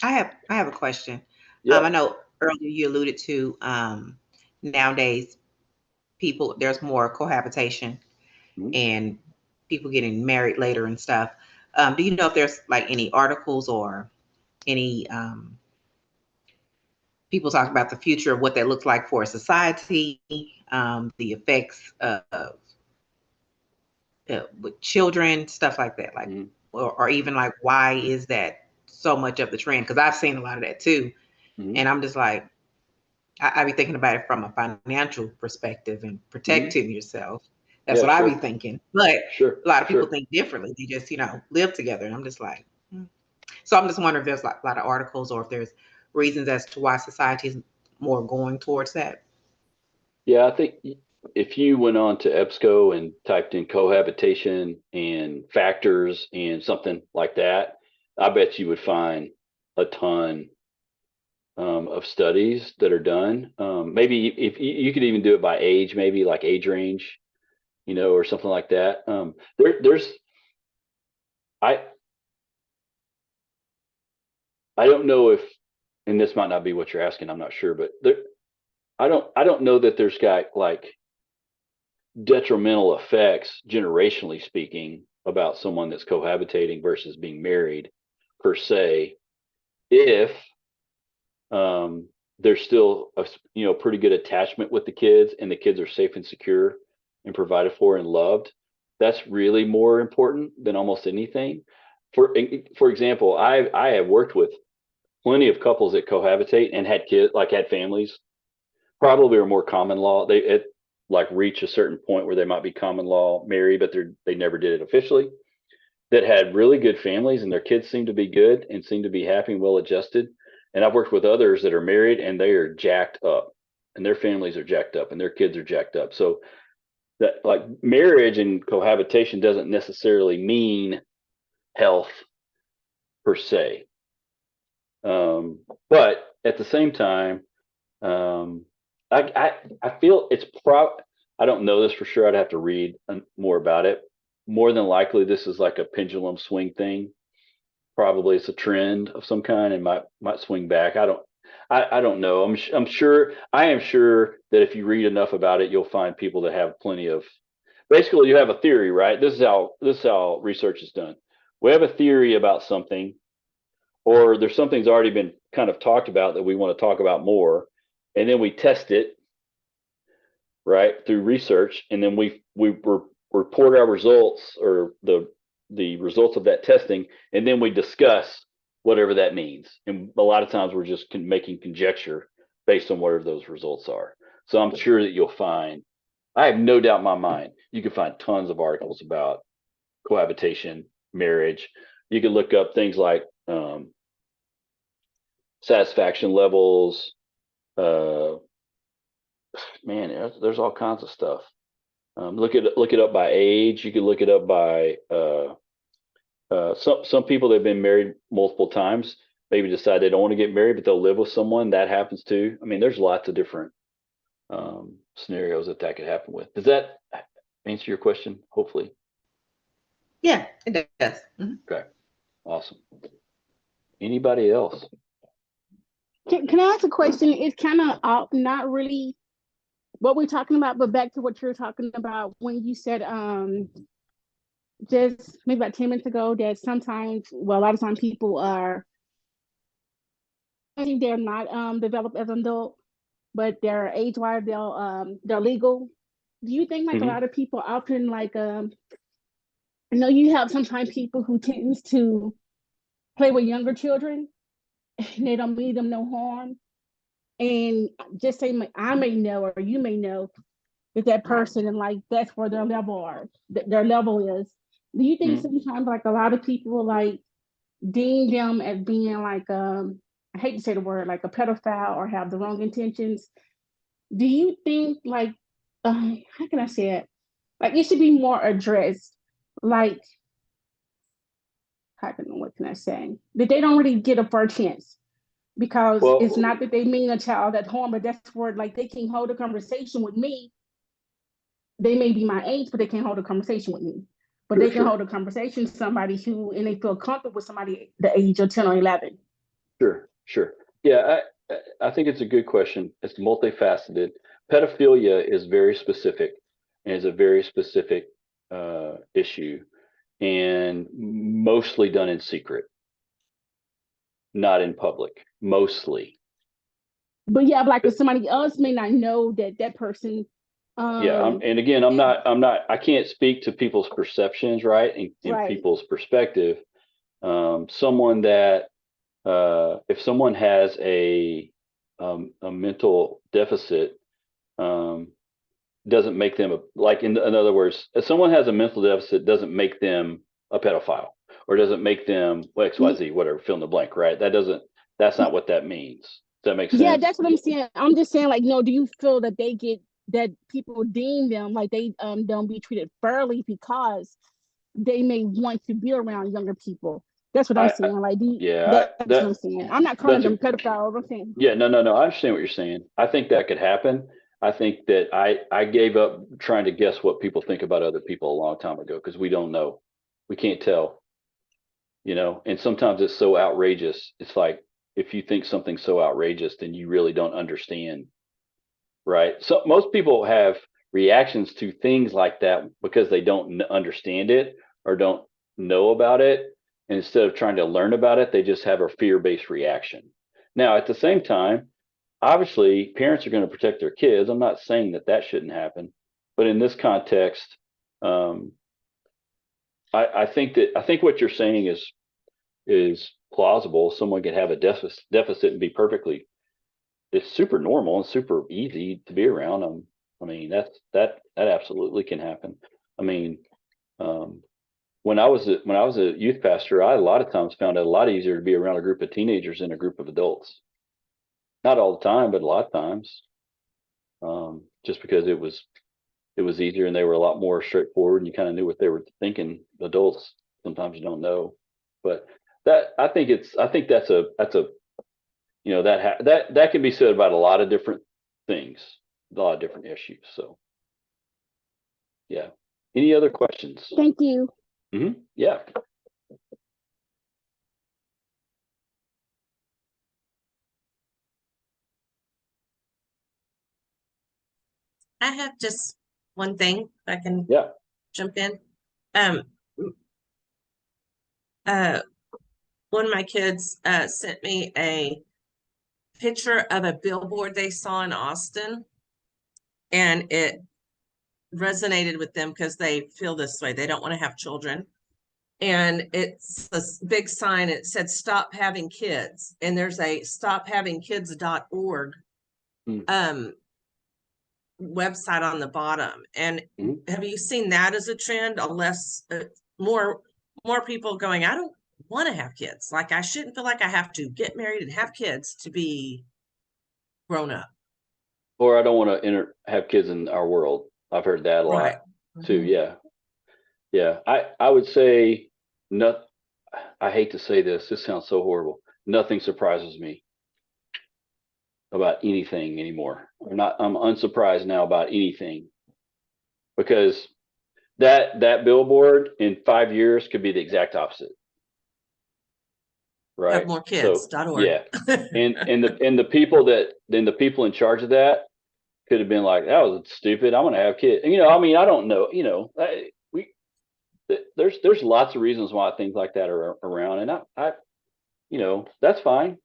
I have a question. Yeah. I know earlier you alluded to nowadays there's more cohabitation and people getting married later and stuff. Do you know if there's like any articles or any people talk about the future of what that looks like for a society, the effects of with children, stuff like that, like, or even like, why is that so much of the trend? Because I've seen a lot of that too, and I'm just like, I be thinking about it from a financial perspective and protecting yourself. That's what I be thinking. But a lot of people think differently. They just, live together, and I'm just like, So I'm just wondering if there's like a lot of articles or if there's reasons as to why society is more going towards that. Yeah, I think if you went on to EBSCO and typed in cohabitation and factors and something like that, I bet you would find a ton of studies that are done. Maybe if you could even do it by age, maybe like age range, or something like that. I don't know if, and this might not be what you're asking, I'm not sure, but I don't know that there's got like detrimental effects, generationally speaking, about someone that's cohabitating versus being married per se, if there's still a pretty good attachment with the kids, and the kids are safe and secure and provided for and loved. That's really more important than almost anything. For example, I have worked with plenty of couples that cohabitate and had kids, like had families, probably are more common law. They like reach a certain point where they might be common law married, but they never did it officially. That had really good families, and their kids seem to be good and seem to be happy and well adjusted. And I've worked with others that are married and they are jacked up, and their families are jacked up, and their kids are jacked up. So that, like, marriage and cohabitation doesn't necessarily mean health per se. But at the same time, I feel it's I don't know this for sure. I'd have to read more about it. More than likely, this is like a pendulum swing thing. Probably it's a trend of some kind and might swing back. I don't know. I am sure that if you read enough about it, you'll find people that have plenty of. Basically, you have a theory, right? This is how research is done. We have a theory about something, or there's something's already been kind of talked about that we want to talk about more, and then we test it, right, through research, and then we report our results, or the the results of that testing, and then we discuss whatever that means. And a lot of times we're just making conjecture based on whatever those results are. So I'm sure that you'll find, I have no doubt in my mind, you can find tons of articles about cohabitation, marriage. You can look up things like satisfaction levels. Man, there's all kinds of stuff. Look it up by age. You can look it up by some people that have been married multiple times maybe decide they don't want to get married, but they'll live with someone. That happens too. I mean, there's lots of different scenarios that could happen with. Does that answer your question? Hopefully. Yeah, it does. Okay, awesome. Anybody else? Can I ask a question? It's kind of not really what we're talking about, but back to what you're talking about when you said just maybe about 10 minutes ago that sometimes, well, a lot of times people are, I think they're not developed as an adult, but they're age-wise, they're legal. Do you think like a lot of people often like I know you have sometimes people who tends to play with younger children and they don't mean them no harm, and just say I may know or you may know that person, and like that's where their level is. Do you think sometimes like a lot of people like deem them as being like I hate to say the word like a pedophile or have the wrong intentions? Do you think like how can I say it? Like it should be more addressed. Like what can I say? That they don't really get a fair chance. Because it's not that they mean a child at harm, but that's where like they can hold a conversation with me. They may be my age, but they can't hold a conversation with me. But they can hold a conversation with somebody who, and they feel comfortable with somebody the age of 10 or 11. Sure. Yeah, I think it's a good question. It's multifaceted. Pedophilia is very specific and is a very specific issue, and mostly done in secret, not in public, mostly. But yeah, like if somebody else may not know that person. And again, I can't speak to people's perceptions, right? And people's perspective. Someone that, if someone has a mental deficit, doesn't make them in other words, if someone has a mental deficit, doesn't make them a pedophile, or doesn't make them XYZ, whatever, fill in the blank, right? That's not what that means. Does that make sense? Yeah, that's what I'm saying. I'm just saying, like, no, do you feel that that people deem them like they don't be treated fairly because they may want to be around younger people? That's what I'm saying. Like, that's what I'm saying. I'm not calling them pedophiles. I'm saying. Yeah, no. I understand what you're saying. I think that could happen. I think that I gave up trying to guess what people think about other people a long time ago, because we don't know. We can't tell. And sometimes it's so outrageous. It's like, if you think something's so outrageous, then you really don't understand, right? So most people have reactions to things like that because they don't understand it or don't know about it. And instead of trying to learn about it, they just have a fear-based reaction. Now, at the same time, obviously, parents are going to protect their kids. I'm not saying that shouldn't happen, but in this context, I think what you're saying is plausible. Someone could have a deficit and be perfectly. It's super normal and super easy to be around. I mean, that absolutely can happen. I mean, when I was a youth pastor, I a lot of times found it a lot easier to be around a group of teenagers than a group of adults. Not all the time, but a lot of times, just because it was easier and they were a lot more straightforward and you kind of knew what they were thinking. Adults, sometimes you don't know, but I think that's a that can be said about a lot of different things, a lot of different issues. So yeah. Any other questions? Thank you. Yeah. I have just one thing I can jump in. One of my kids sent me a picture of a billboard they saw in Austin, and it resonated with them because they feel this way. They don't want to have children. and it's a big sign. It said "Stop Having Kids," and there's a stophavingkids.org website on the bottom. And have you seen that as a trend? More people going, I don't want to have kids. Like, I shouldn't feel like I have to get married and have kids to be grown up. Or I don't want to have kids in our world. I've heard that a lot too. Yeah. Yeah. I would say I hate to say this. This sounds so horrible. Nothing surprises me about anything anymore. I'm unsurprised now about anything, because that billboard in 5 years could be the exact opposite. Right. Have more kids. So, yeah. and the people in charge of that could have been like, that was stupid. I'm going to have kids. You know, I mean, I don't know, you know, there's lots of reasons why things like that are around, and I you know, that's fine.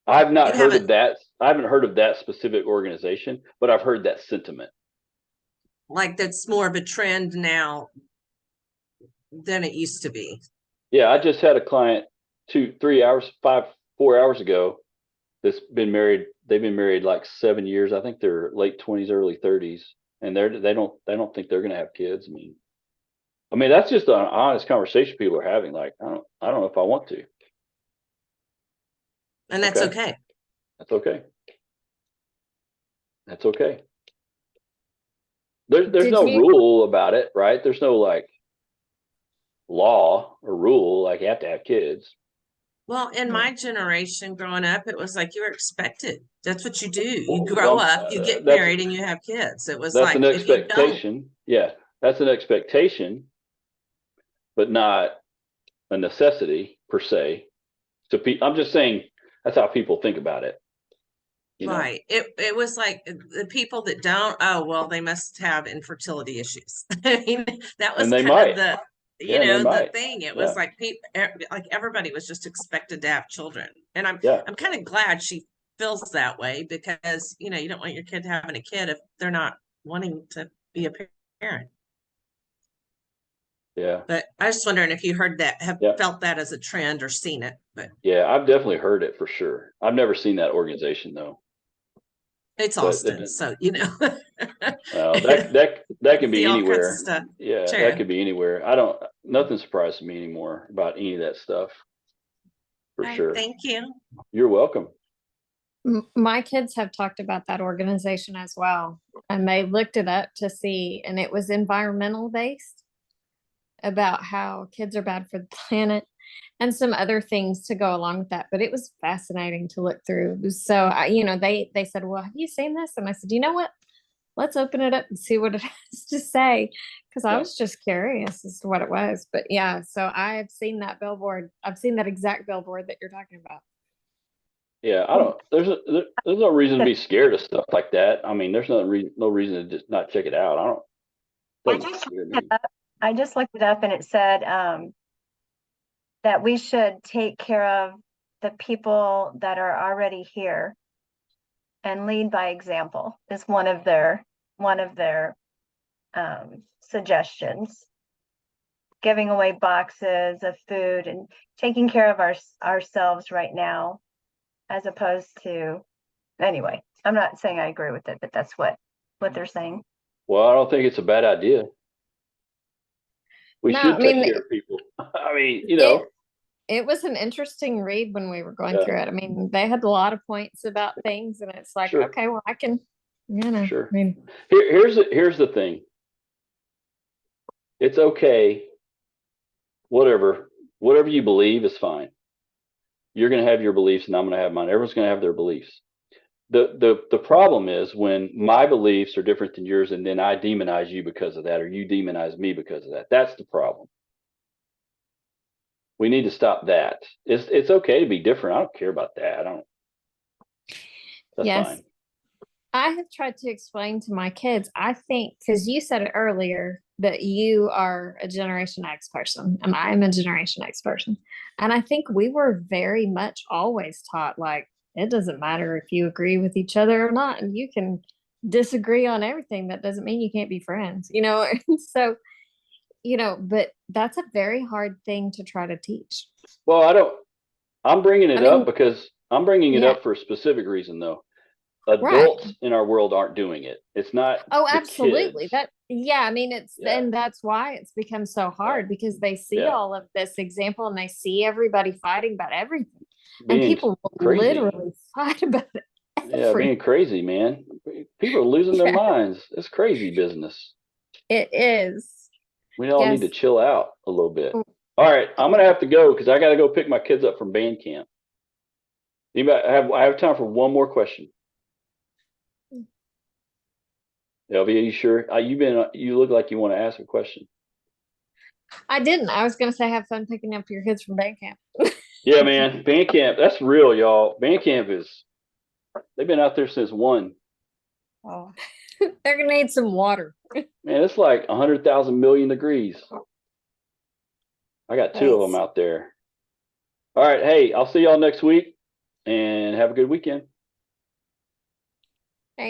I've not heard of that. I haven't heard of that specific organization, but I've heard that sentiment. Like, that's more of a trend now than it used to be. Yeah, I just had a client 4 hours ago that's been married. They've been married like 7 years. I think they're late 20s, early 30s, and they don't think they're going to have kids. I mean, that's just an honest conversation people are having. Like, I don't know if I want to. And that's okay. That's okay. That's okay. There's no rule about it, right? There's no like law or rule like you have to have kids. Well, in my generation growing up, it was like you were expected. That's what you do. You grow up, you get married, and you have kids. It was like, an expectation. Yeah, that's an expectation, but not a necessity per se. So I'm just saying that's how people think about it. Right. It was like the people that don't, oh, well, they must have infertility issues. I mean, that was kind of the, the thing. It was like like everybody was just expected to have children. And I'm kind of glad she feels that way, because, you know, you don't want your kid having a kid if they're not wanting to be a parent. Yeah. But I was just wondering if you heard that, felt that as a trend or seen it. But yeah, I've definitely heard it for sure. I've never seen that organization though. It's Austin, so you know. Well, that can be anywhere. Yeah, sure. That could be anywhere. Nothing surprises me anymore about any of that stuff. For sure. Thank you. You're welcome. My kids have talked about that organization as well, and they looked it up to see, and it was environmental based, about how kids are bad for the planet and some other things to go along with that. But it was fascinating to look through. So, you know, they said, well, have you seen this? And I said, you know what? Let's open it up and see what it has to say. Because I was just curious as to what it was. But yeah, so I have seen that billboard. I've seen that exact billboard that you're talking about. Yeah, there's no reason to be scared of stuff like that. I mean, there's no reason to just not check it out. I just looked it up, and it said that we should take care of the people that are already here and lead by example is one of their suggestions. Giving away boxes of food and taking care of ourselves right now, as opposed to, anyway, I'm not saying I agree with it, but that's what they're saying. Well, I don't think it's a bad idea. We should take care of people. I mean, you know. It was an interesting read when we were going through it. I mean, they had a lot of points about things, and it's like, okay, well, I can, you know. Sure. I mean, here's the thing. It's okay. Whatever you believe is fine. You're going to have your beliefs, and I'm going to have mine. Everyone's going to have their beliefs. The problem is when my beliefs are different than yours, and then I demonize you because of that, or you demonize me because of that. That's the problem. We need to stop that. It's okay to be different. I don't care about that. That's fine. I have tried to explain to my kids, I think, because you said it earlier, that you are a Generation X person and I'm a Generation X person. And I think we were very much always taught, like, it doesn't matter if you agree with each other or not, and you can disagree on everything. That doesn't mean you can't be friends, you know? So but that's a very hard thing to try to teach. Well, I'm bringing it up mean, because I'm bringing it yeah. up for a specific reason, though. Right. Adults in our world aren't doing it. It's not Oh, the absolutely. kids. I mean, Yeah. and that's why it's become so hard because they see Yeah. all of this example and they see everybody fighting about everything. And Being people will crazy. literally fight about it. Yeah, being crazy, man. People are losing their minds. It's crazy business. It is. We all need to Yes. chill out a little bit. All right, I'm gonna have to go because I gotta go pick my kids up from band camp. I have time for one more question. LV, are you sure? You look like you want to ask a question. I didn't. I was going to say have fun picking up your kids from band camp. Yeah, man. Band camp, that's real, y'all. Band camp they've been out there since 1. Oh. They're going to need some water. Man, it's like 100,000 million degrees. I got 2 of them out there. All right. Hey, I'll see y'all next week and have a good weekend.